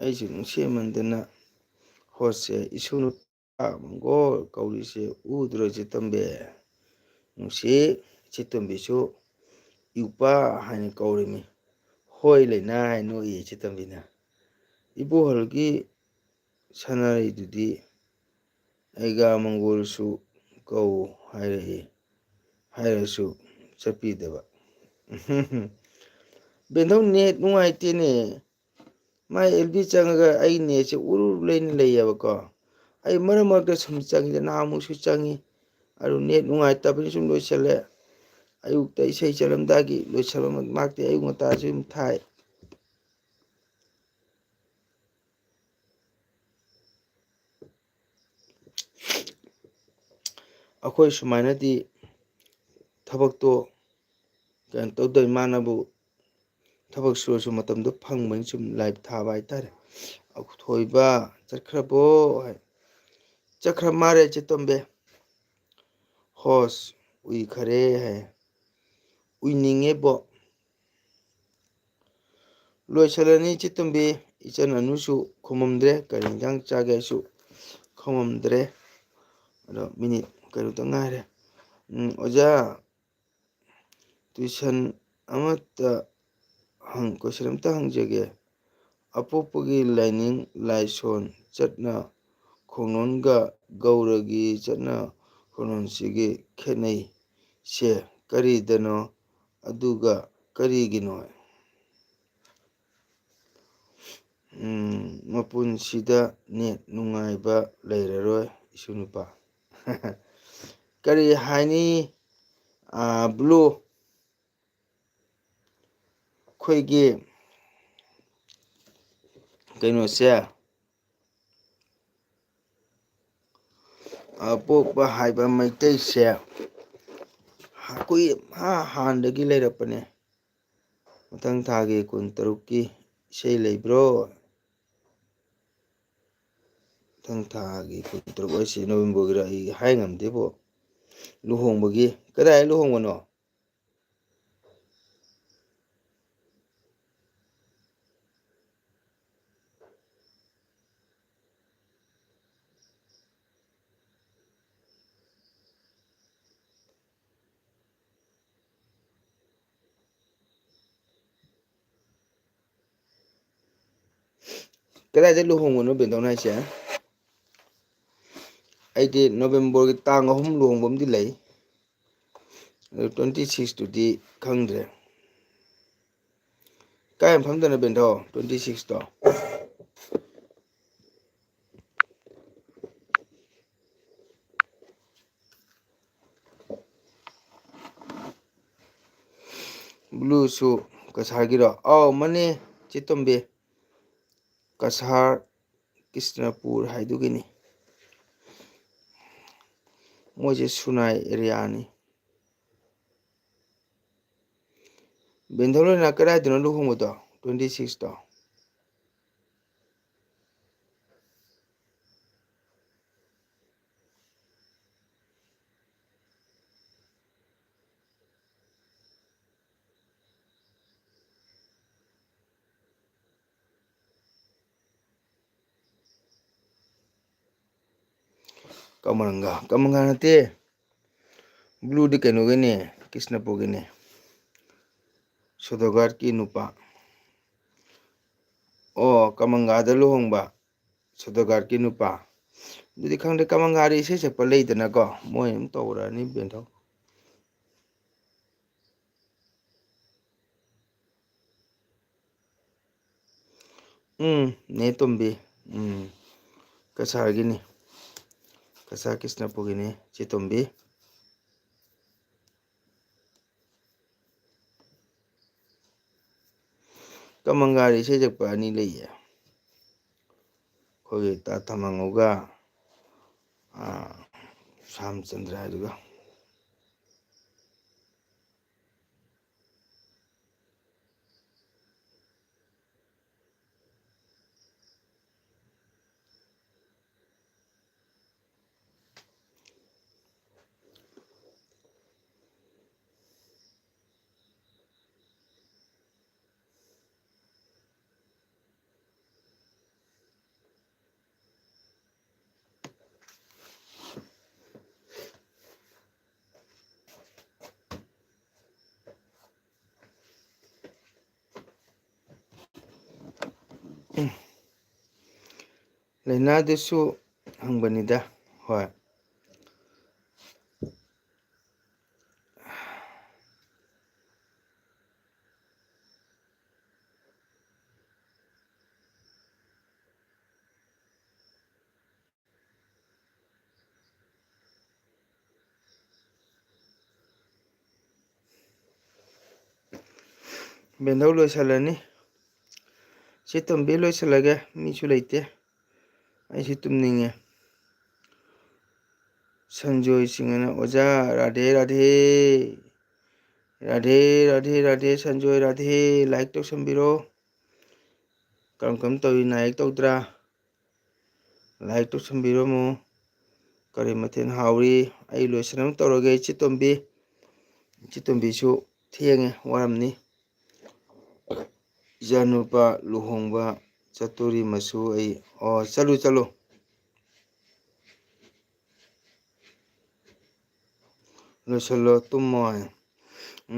ꯑꯩꯁꯨ ꯅꯨꯡꯁꯤꯃꯟꯗꯅ ꯍꯣꯁꯁꯦ ꯏꯁꯨ ꯅꯨꯄꯥ ꯃꯪꯒꯣꯜ ꯀꯧꯔꯤꯁꯦ ꯎꯗ꯭ꯔꯣ ꯆꯦ ꯇꯣꯝꯕꯤ ꯅꯨꯡꯁꯤ ꯏꯆꯦ ꯇꯣꯝꯕꯤꯁꯨ ꯏꯎꯄꯥ ꯍꯥꯏꯅ ꯀꯧꯔꯤꯃꯤ ꯍꯣꯏ ꯂꯩꯅꯥ ꯍꯥꯏ ꯅꯣꯛꯏ ꯏꯆꯦ ꯇꯣꯝꯕꯤꯅ ꯏꯕꯣꯍꯜꯒꯤ ꯁꯥꯟꯅꯔꯩꯗꯨꯗꯤ ꯑꯩꯒ ꯃꯪꯒꯣꯜꯁꯨ ꯀꯧ ꯍꯥꯏꯔꯛꯏ ꯍꯥꯏꯔꯁꯨ ꯆꯠꯄꯤꯗꯕ ꯕꯦꯟꯗꯧ ꯅꯦꯠ ꯅꯨꯡꯉꯥꯏꯇꯦꯅꯦ ꯃꯥꯏ ꯑꯦꯜꯕꯤ ꯆꯪꯉꯒ ꯑꯩ ꯅꯦꯠꯁꯦ ꯎꯔꯨ ꯂꯩꯅ ꯂꯩꯌꯦꯕꯀꯣ ꯑꯩ ꯃꯔꯛ ꯃꯔꯛꯇ ꯁꯨꯝ ꯆꯪꯉꯤꯗ ꯅꯍꯥꯟꯃꯨꯛꯁꯨ ꯆꯪꯉꯤ ꯑꯗꯨ ꯅꯦꯠ ꯅꯨꯡꯉꯥꯏꯇꯕꯅꯤ ꯁꯨꯝ ꯂꯣꯏꯁꯤꯜꯂꯦ ꯑꯌꯨꯛꯇ ꯏꯁꯩ ꯆꯠꯂꯝꯗꯥꯏꯒꯤ ꯂꯣꯏꯁꯤꯜꯕ ꯃꯥꯛꯇꯤ ꯑꯌꯨꯛ ꯉꯟꯇꯥꯁꯨ ꯑꯗꯨꯝ ꯊꯥꯏ ꯑꯩꯈꯣꯏ ꯁꯨꯃꯥꯏꯅꯗꯤ ꯊꯕꯛꯇꯣ ꯀꯩꯅꯣ ꯇꯧꯗꯣꯏ ꯃꯥꯅꯕꯨ ꯊꯕꯛ ꯁꯨꯔꯁꯨ ꯃꯇꯝꯗꯣ ꯐꯪꯕꯅꯤ ꯁꯨꯝ ꯂꯥꯏꯚ ꯊꯥꯕ ꯍꯥꯏꯇꯥꯔꯦ ꯊꯣꯏꯕ ꯆꯠꯈ꯭ꯔꯕꯣ ꯍꯥꯏ ꯆꯠꯈ꯭ꯔ ꯃꯥꯜꯂꯦ ꯆꯦ ꯇꯣꯝꯕꯤ ꯍꯣꯁ ꯎꯏꯈꯔꯦ ꯍꯥꯏ ꯎꯏꯅꯤꯡꯉꯦꯕꯣ ꯂꯣꯏꯁꯤꯜꯂꯅꯤ ꯏꯆꯦ ꯇꯣꯝꯕꯤ ꯏꯆꯟ ꯑꯅꯨꯁꯨ ꯈꯨꯝꯃꯝꯗ꯭ꯔꯦ ꯀꯔꯤ ꯏꯟꯖꯥꯡ ꯆꯥꯒꯦ ꯍꯥꯏꯁꯨ ꯈꯨꯝꯃꯝꯗ꯭ꯔꯦ ꯑꯗꯣ ꯃꯤꯅꯤꯠ ꯀꯩꯅꯣꯇ ꯉꯥꯏꯔꯦ ꯑꯣꯖꯥ ꯇꯨꯏꯁꯟ ꯑꯃꯇ ꯀꯣꯏꯁꯟ ꯑꯃꯇ ꯍꯪꯖꯒꯦ ꯑꯄꯣꯛꯄꯒꯤ ꯂꯥꯏꯅꯤꯡ ꯂꯥꯏꯁꯣꯟ ꯆꯠꯅ ꯈꯣꯡꯂꯣꯟꯒ ꯒꯧꯔꯒꯤ ꯆꯠꯅ ꯈꯣꯡꯂꯣꯟꯁꯤꯒꯤ ꯈꯦꯠꯅꯩ ꯁꯦ ꯀꯔꯤꯗꯅꯣ ꯑꯗꯨꯒ ꯀꯔꯤꯒꯤꯅꯣ ꯃꯄꯨꯟꯁꯤꯗ ꯅꯦꯠ ꯅꯨꯡꯉꯥꯏꯕ ꯂꯩꯔꯔꯣꯏ ꯏꯁꯨ ꯅꯨꯄꯥ ꯀꯔꯤ ꯍꯥꯏꯅꯤ ꯕ꯭ꯂꯨ ꯑꯩꯈꯣꯏꯒꯤ ꯀꯩꯅꯣꯁꯦ ꯄꯣꯛꯄ ꯍꯥꯏꯕ ꯃꯩꯇꯩꯁꯦ ꯍꯥꯟꯅꯗꯒꯤ ꯂꯩꯔꯛꯄꯅꯦ ꯃꯊꯪ ꯊꯥꯒꯤ 23ꯀꯤ ꯏꯁꯩ ꯂꯩꯕ꯭ꯔꯣ ꯃꯊꯪ ꯊꯥꯒꯤ 23 ꯍꯥꯏꯁꯤ ꯅꯣꯕꯦꯝꯕꯔꯒꯤꯔ ꯑꯩ ꯍꯥꯏ ꯉꯝꯗꯦꯕꯣ ꯂꯨꯍꯣꯡꯕꯒꯤ ꯀꯗꯥꯏ ꯂꯨꯍꯣꯡꯕꯅꯣ ꯀꯗꯥꯏꯗ ꯂꯨꯍꯣꯡꯕꯅꯣ ꯕꯦꯟꯗꯧꯅ ꯍꯥꯏꯁꯦ ꯑꯩꯗꯤ ꯅꯣꯕꯦꯝꯕꯔꯒꯤ ꯇꯥꯡ 3 ꯂꯨꯍꯣꯡꯕ ꯑꯃꯗꯤ ꯂꯩ, ꯑꯗꯨ 26ꯇꯨꯗꯤ ꯈꯪꯗ꯭ꯔꯦ꯫ ꯀꯥꯏ ꯃꯐꯝꯗꯅꯣ ꯕꯦꯟꯊꯣ 26ꯇꯣ? ꯕ꯭ꯂꯨꯁꯨ ꯀꯁꯥꯔꯒꯤꯔꯣ? ꯑꯥꯎ ꯃꯅꯦ ꯆꯦꯇꯣꯝꯕꯤ, ꯀꯁꯥꯔ ꯀ꯭ꯔꯤꯁꯅꯄꯨꯔ ꯍꯥꯏꯗꯨꯒꯤꯅꯤ꯫ ꯃꯣꯏꯁꯦ ꯁꯨꯅꯥꯏ ꯑꯦꯔꯤꯌꯥꯅꯤ꯫ ꯕꯦꯟꯊꯣꯂꯣꯏꯅ ꯀꯗꯥꯏꯗꯅꯣ ꯂꯨꯍꯣꯡꯕꯗꯣ 26ꯇꯣ? ꯀꯃꯪꯒ ꯅꯠꯇꯦ, ꯕ꯭ꯂꯨꯗꯤ ꯀꯩꯅꯣꯒꯤꯅꯦ, ꯀ꯭ꯔꯤꯁꯅꯄꯨꯔꯒꯤꯅꯦ, ꯁꯣꯗꯒꯥꯔꯀꯤ ꯅꯨꯄꯥ꯫ ꯑꯣ ꯀꯃꯪꯒꯥꯗ ꯂꯨꯍꯣꯡꯕ ꯁꯣꯗꯒꯥꯔꯀꯤ ꯅꯨꯄꯥ꯫ ꯑꯗꯨꯗꯤ ꯈꯪꯗꯦ, ꯀꯃꯪꯒꯥꯗ ꯏꯁꯩ ꯁꯛꯄ ꯂꯩꯗꯅꯀꯣ, ꯃꯣꯏ ꯑꯗꯨꯝ ꯇꯧꯔꯛꯑꯅꯤ ꯕꯦꯟꯊꯣ꯫ ꯅꯦ ꯇꯣꯝꯕꯤ, ꯀꯁꯥꯔꯒꯤꯅꯤ, ꯀꯁꯥꯔ ꯀ꯭ꯔꯤꯁꯅꯄꯨꯔꯒꯤꯅꯤ ꯆꯦꯇꯣꯝꯕꯤ꯫ ꯀꯃꯪꯒꯥꯗ ꯏꯁꯩ ꯁꯛꯄ ꯑꯅꯤ ꯂꯩꯌꯦ, ꯑꯩꯈꯣꯏꯒꯤ ꯇꯥ ꯊꯝꯃꯪꯉꯧꯒ ꯁ꯭ꯌꯥꯝꯆꯟꯗ꯭ꯔ ꯍꯥꯏꯗꯨꯒ꯫ ꯂꯥꯏꯅꯥꯗꯨꯁꯨ ꯍꯪꯕꯅꯤꯗ, ꯍꯣꯏ꯫ ꯕꯦꯟꯊꯧ ꯂꯣꯏꯁꯤꯜꯂꯅꯤ, ꯆꯦꯇꯣꯝꯕꯤ ꯂꯣꯏꯁꯤꯜꯂꯒꯦ, ꯃꯤꯁꯨ ꯂꯩꯇꯦ, ꯑꯩꯁꯨ ꯇꯨꯝꯅꯤꯡꯉꯦ꯫ ꯁꯟꯖꯣꯏ ꯁꯤꯡꯍꯅ ꯑꯣꯖꯥ ꯔꯥꯙꯦ ꯔꯥꯙꯦ, ꯔꯥꯙꯦ ꯔꯥꯙꯦ ꯔꯥꯙꯦ ꯁꯟꯖꯣꯏ ꯔꯥꯙꯦ, ꯂꯥꯏꯛ ꯇꯧꯁꯟꯕꯤꯔꯣ꯫ ꯀꯔꯝ ꯇꯧꯔꯤ, ꯅꯥ ꯌꯦꯛ ꯇꯧꯗ꯭ꯔꯥ? ꯂꯥꯏꯛ ꯇꯧꯁꯟꯕꯤꯔꯝꯃꯨ꯫ ꯀꯔꯤ ꯃꯊꯦꯜ ꯍꯥꯎꯔꯤ? ꯑꯩ ꯂꯣꯏꯁꯟꯅꯕ ꯇꯧꯔꯒꯦ ꯆꯦꯇꯣꯝꯕꯤ, ꯆꯦꯇꯣꯝꯕꯤꯁꯨ ꯊꯦꯡꯉꯦ ꯋꯥꯔꯝꯅꯤ꯫ ꯏꯆꯥꯅꯨꯄꯥ ꯂꯨꯍꯣꯡꯕ ꯆꯠꯇꯣꯔꯤ ꯃꯁꯨ ꯑꯩ, ꯑꯣ ꯆꯠꯂꯨ꯫ ꯂꯣꯏꯁꯤꯜꯂꯣ ꯇꯨꯝꯃꯣ꯫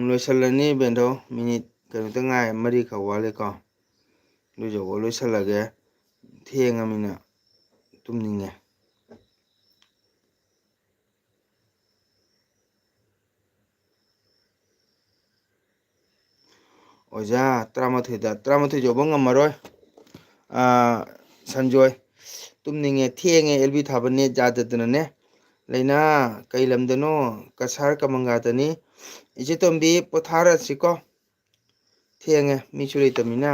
ꯂꯣꯏꯁꯤꯜꯂꯅꯤ ꯕꯦꯟꯊꯣ, ꯃꯤꯅꯤꯠ ꯀꯩꯅꯣꯇ ꯉꯥꯏ, 4ꯈꯛ ꯋꯥꯠꯂꯤꯀꯣ꯫ ꯂꯨꯖꯧꯕ ꯂꯣꯏꯁꯤꯜꯂꯒꯦ, ꯊꯦꯡꯉꯃꯤꯅ ꯇꯨꯝꯅꯤꯡꯉꯦ꯫ ꯑꯣꯖꯥ 13ꯗ, 13 ꯌꯧꯕ ꯉꯝꯃꯔꯣꯏ ꯁꯟꯖꯣꯏ, ꯇꯨꯝꯅꯤꯡꯉꯦ, ꯊꯦꯡꯉꯦ, ꯑꯦꯜꯕꯤ ꯊꯥꯕ ꯅꯦꯠ ꯌꯥꯗꯗꯅꯅꯦ꯫ ꯂꯩꯅꯥ ꯀꯩ ꯂꯝꯗꯅꯣ? ꯀꯁꯥꯔ ꯀꯃꯪꯒꯥꯗꯅꯤ꯫ ꯏꯆꯦꯇꯣꯝꯕꯤ ꯄꯣꯊꯥꯔꯁꯤꯀꯣ, ꯊꯦꯡꯉꯦ, ꯃꯤꯁꯨ ꯂꯩꯇꯕꯅꯤꯅ꯫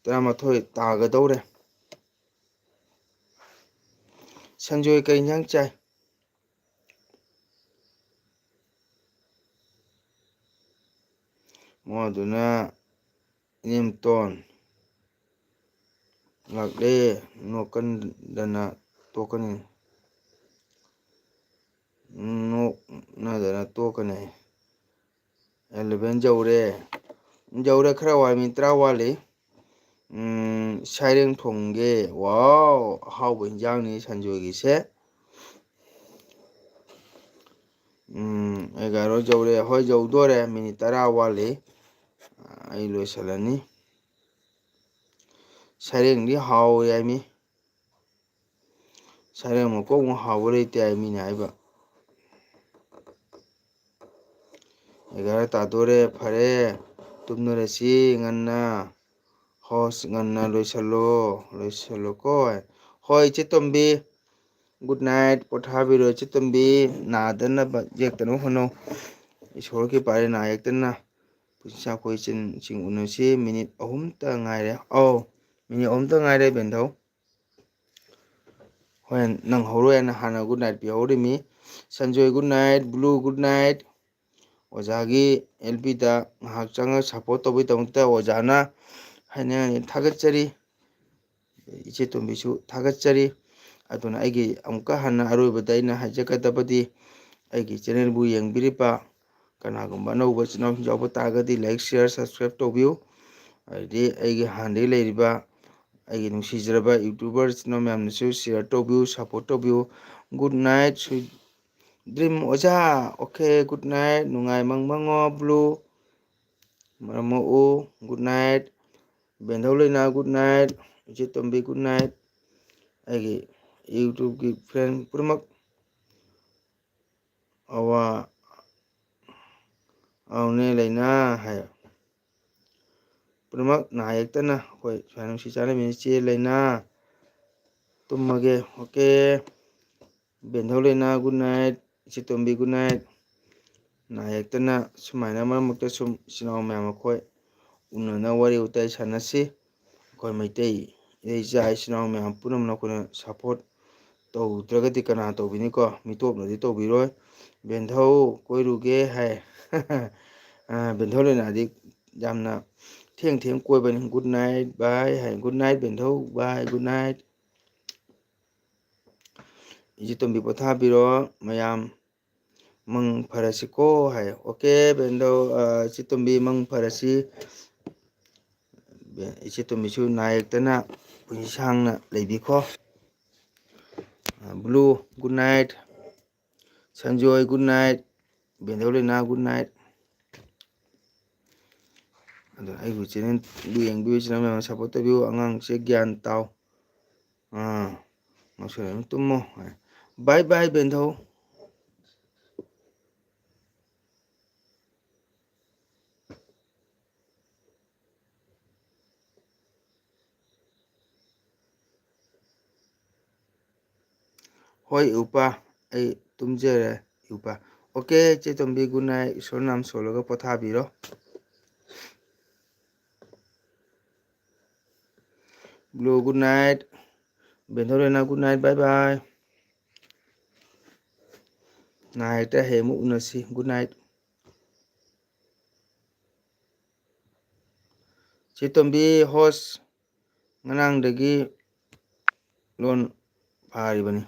13 ꯇꯥꯒꯗꯧꯔꯦ꯫ ꯁꯟꯖꯣꯏ ꯀꯩ ꯏꯟꯁꯥꯡ ꯆꯥꯏ? ꯃꯗꯨꯅ ꯏꯅꯦꯝꯇꯣꯟ ꯂꯥꯛꯂꯦ, ꯅꯣꯛꯀꯟꯗꯅ ꯇꯣꯛꯀꯅꯤ, ꯅꯣꯛꯅꯗꯅ ꯇꯣꯛꯀꯅꯤ꯫ 11 ꯌꯧꯔꯦ, ꯈꯔ ꯋꯥꯠꯂꯤ, ꯃꯤꯅꯤꯠ 10 ꯋꯥꯠꯂꯤ꯫ ꯁꯩꯔꯦꯡ ꯊꯣꯡꯒꯦ, ꯋꯥꯎ ꯑꯍꯥꯎꯕ ꯏꯟꯖꯥꯡꯅꯤ ꯁꯟꯖꯣꯏꯒꯤꯁꯦ꯫ 11 ꯌꯧꯔꯦ, ꯍꯣꯏ ꯌꯧꯗꯣꯔꯦ, ꯃꯤꯅꯤꯠ 10 ꯋꯥꯠꯂꯤ, ꯑꯩ ꯂꯣꯏꯁꯤꯜꯂꯅꯤ꯫ ꯁꯩꯔꯦꯡꯗꯤ ꯍꯥꯎꯋꯦ ꯍꯥꯏꯃꯤ꯫ ꯁꯥꯏꯔꯦꯡ ꯃꯀꯣꯛ ꯍꯥꯎꯕ ꯂꯩꯇꯦ ꯍꯥꯏ ꯃꯤꯅ ꯍꯥꯏꯕ 11 ꯇꯥꯗꯣꯔꯦ ꯐꯔꯦ ꯇꯨꯝꯅꯔꯁꯤ ꯉꯟꯅ ꯍꯣꯁ ꯉꯟꯅ ꯂꯣꯏꯁꯜꯂꯣꯀꯣ ꯍꯣꯏ ꯏꯆꯦ ꯇꯣꯝꯕꯤ ꯒꯨꯗ ꯅꯥꯏꯠ ꯄꯣꯊꯥꯕꯤꯔꯣ ꯏꯆꯦ ꯇꯣꯝꯕꯤ ꯅꯥꯗꯅꯕ ꯌꯦꯛꯇꯅꯕ ꯍꯣꯠꯅꯧ ꯏꯁꯣꯔꯒꯤ ꯄꯥꯏꯔꯦ ꯅꯥ ꯌꯦꯛꯇꯅ ꯄꯨꯟꯁꯤ ꯆꯤꯟ ꯎꯅꯁꯤ ꯃꯤꯅꯤꯠ 3ꯇ ꯉꯥꯏꯔꯦ ꯃꯤꯅꯤꯠ 3ꯇ ꯉꯥꯏꯔꯦ ꯕꯦꯟꯙꯧ ꯍꯣꯔꯦꯟ ꯅꯪꯍꯧꯔꯣꯏꯅ ꯍꯥꯟꯅ ꯒꯨꯗ ꯅꯥꯏꯠ ꯄꯤꯍꯧꯔꯤꯃꯤ Sanjoy good night Blue good night ꯑꯣꯖꯥꯒꯤ LBꯗ ꯉꯥꯏꯍꯥꯛ ꯆꯪꯉꯒ ꯁꯞꯄꯣꯔꯠ ꯇꯧꯕꯒꯤꯗꯃꯛꯇ ꯑꯣꯖꯥꯅ ꯍꯥꯏꯅꯤꯡꯉꯥꯏ ꯊꯥꯒꯠꯆꯔꯤ ꯏꯆꯦ ꯇꯣꯝꯕꯤꯁꯨ ꯊꯥꯒꯠꯆꯔꯤ ꯑꯗꯨꯅ ꯑꯩꯒꯤ ꯑꯃꯨꯛꯀ ꯍꯟꯅ ꯑꯔꯣꯏꯕꯗ ꯑꯩꯅ ꯍꯥꯏꯖꯒꯗꯕꯗꯤ ꯑꯩꯒꯤ ꯆꯦꯅꯦꯜꯕꯨ ꯌꯦꯡꯕꯤꯔꯤꯕ ꯀꯅꯥꯒꯨꯝꯕ ꯑꯅꯧꯕ ꯏꯆꯤꯟ ꯏꯅꯥꯎꯁꯤꯡ ꯌꯥꯎꯕ ꯇꯥꯔꯒꯗꯤ ꯂꯥꯏꯛ ꯁꯤꯌꯔ ꯁꯕꯁꯀ꯭ꯔꯥꯏꯕ ꯇꯧꯕꯤꯌꯨ ꯑꯗꯨꯗꯤ ꯑꯩꯒꯤ ꯍꯥꯟꯅꯗꯒꯤ ꯂꯩꯔꯤꯕ ꯑꯩꯒꯤ ꯅꯨꯡꯁꯤꯖꯔꯕ ꯌꯨꯇ꯭ꯌꯨꯕꯔ ꯏꯆꯤꯟ ꯏꯅꯥꯎ ꯃꯌꯥꯝꯅꯁꯨ ꯁꯤꯌꯔ ꯇꯧꯕꯤꯌꯨ ꯁꯞꯄꯣꯔꯠ ꯇꯧꯕꯤꯌꯨ ꯒꯨꯗ ꯅꯥꯏꯠ ꯁ꯭ꯋꯤꯠ ꯗ꯭ꯔꯤꯝ ꯑꯣꯖꯥ ꯑꯣꯀꯦ ꯒꯨꯗ ꯅꯥꯏꯠ ꯅꯨꯡꯉꯥꯏ ꯃꯪꯉꯣ ꯕ꯭ꯂꯨ ꯃꯔꯝ ꯃꯣꯛꯎ ꯒꯨꯗ ꯅꯥꯏꯠ ꯕꯦꯟꯙꯧ ꯂꯩꯅꯥ ꯒꯨꯗ ꯅꯥꯏꯠ ꯏꯆꯦ ꯇꯣꯝꯕꯤ ꯒꯨꯗ ꯅꯥꯏꯠ ꯑꯩꯒꯤ ꯌꯨꯇ꯭ꯌꯨꯕꯀꯤ ꯐ꯭ꯔꯦꯟ ꯄꯨꯝꯅꯃꯛ ꯑꯧꯅꯦ ꯂꯩꯅꯥ ꯍꯥꯏ ꯄꯨꯝꯅꯃꯛ ꯅꯥ ꯌꯦꯛꯇꯅ ꯑꯩꯈꯣꯏ ꯁ꯭ꯋꯥꯏ ꯅꯨꯡꯁꯤ ꯆꯥꯟꯅꯃꯤ ꯏꯆꯦ ꯂꯩꯅꯥ ꯇꯨꯝꯃꯒꯦ ꯑꯣꯀꯦ ꯕꯦꯟꯙꯧ ꯂꯩꯅꯥ ꯒꯨꯗ ꯅꯥꯏꯠ ꯏꯆꯦ ꯇꯣꯝꯕꯤ ꯒꯨꯗ ꯅꯥꯏꯠ ꯅꯥ ꯌꯦꯛꯇꯅ ꯁꯨꯃꯥꯏꯅ ꯃꯔꯛ ꯃꯔꯛꯇ ꯁꯨꯝ ꯏꯆꯤꯟ ꯏꯅꯥꯎ ꯃꯌꯥꯝ ꯑꯩꯈꯣꯏ ꯎꯅꯅ ꯋꯥꯔꯤ ꯋꯥꯇꯥꯏ ꯁꯥꯟꯅꯁꯤ ꯑꯩꯈꯣꯏ ꯃꯩꯇꯩ ꯏꯆꯥ ꯏꯆꯤꯟ ꯏꯅꯥꯎ ꯃꯌꯥꯝ ꯄꯨꯝꯅꯃꯛ ꯑꯩꯈꯣꯏꯅ ꯁꯞꯄꯣꯔꯠ ꯇꯧꯗ꯭ꯔꯒꯗꯤ ꯀꯅꯥ ꯇꯧꯕꯤꯅꯤꯀꯣ ꯃꯤꯇꯣꯞꯅꯗꯤ ꯇꯧꯕꯤꯔꯣꯏ ꯕꯦꯟꯙꯧ ꯀꯣꯏꯔꯨꯒꯦ ꯍꯥꯏ ꯕꯦꯟꯙꯧ ꯂꯩꯅꯥꯗꯤ ꯌꯥꯝꯅ ꯊꯦꯡ ꯀꯣꯏꯕꯅꯤ good night bye hi good night Benthou bye good night ꯏꯆꯦ ꯇꯣꯝꯕꯤ ꯄꯣꯊꯥꯕꯤꯔꯣ ꯃꯌꯥꯝ ꯃꯪ ꯐꯔꯁꯤꯀꯣ ꯍꯥꯏ ꯑꯣꯀꯦ ꯕꯦꯟꯙꯧ ꯏꯆꯦ ꯇꯣꯝꯕꯤ ꯃꯪ ꯐꯔꯁꯤ ꯏꯆꯦ ꯇꯣꯝꯕꯤꯁꯨ ꯅꯥ ꯌꯦꯛꯇꯅ ꯄꯨꯟꯁꯤ ꯁꯥꯡꯅ ꯂꯩꯕꯤꯈꯣ Blue good night Sanjoy good night Benthou ꯂꯩꯅꯥ ꯒꯨꯗ ꯅꯥꯏꯠ ꯑꯗꯣ ꯑꯩꯕꯨ ꯆꯦꯅꯦꯜꯕꯨ ꯌꯦꯡꯕꯤꯌꯨ ꯏꯆꯤꯟ ꯏꯅꯥꯎ ꯃꯌꯥꯝ ꯁꯞꯄꯣꯔꯠ ꯇꯧꯕꯤꯌꯨ ꯑꯉꯥꯡꯁꯦ ꯒ꯭ꯌꯥꯟ ꯇꯥꯎ ꯉꯥꯎꯁꯟꯅꯅꯨ ꯇꯨꯝꯃꯣ ꯕꯥꯏ ꯕꯥꯏ ꯕꯦꯟꯙꯧ ꯍꯣꯏ ꯏꯎꯄꯥ ꯑꯩ ꯇꯨꯝꯖꯔꯦ ꯏꯎꯄꯥ ꯑꯣꯀꯦ ꯏꯆꯦ ꯇꯣꯝꯕꯤ ꯒꯨꯗ ꯅꯥꯏꯠ ꯏꯁꯣꯔ ꯅꯥꯝ ꯁꯣꯜꯂꯒ ꯄꯣꯊꯥꯕꯤꯔꯣ ꯕ꯭ꯂꯨ ꯒꯨꯗ ꯅꯥꯏꯠ ꯕꯦꯟꯙꯧ ꯂꯩꯅꯥ ꯒꯨꯗ ꯅꯥꯏꯠ ꯕꯥꯏ ꯕꯥꯏ ꯅꯥ ꯌꯦꯛꯇ ꯍꯌꯦꯡ ꯑꯃꯨꯛ ꯎꯅꯁꯤ ꯒꯨꯗ ꯅꯥꯏꯠ ꯆꯦ ꯇꯣꯝꯕꯤ ꯍꯣꯁ ꯉꯔꯥꯡꯗꯒꯤ ꯂꯣꯟ ꯐꯥꯔꯤꯕꯅꯤ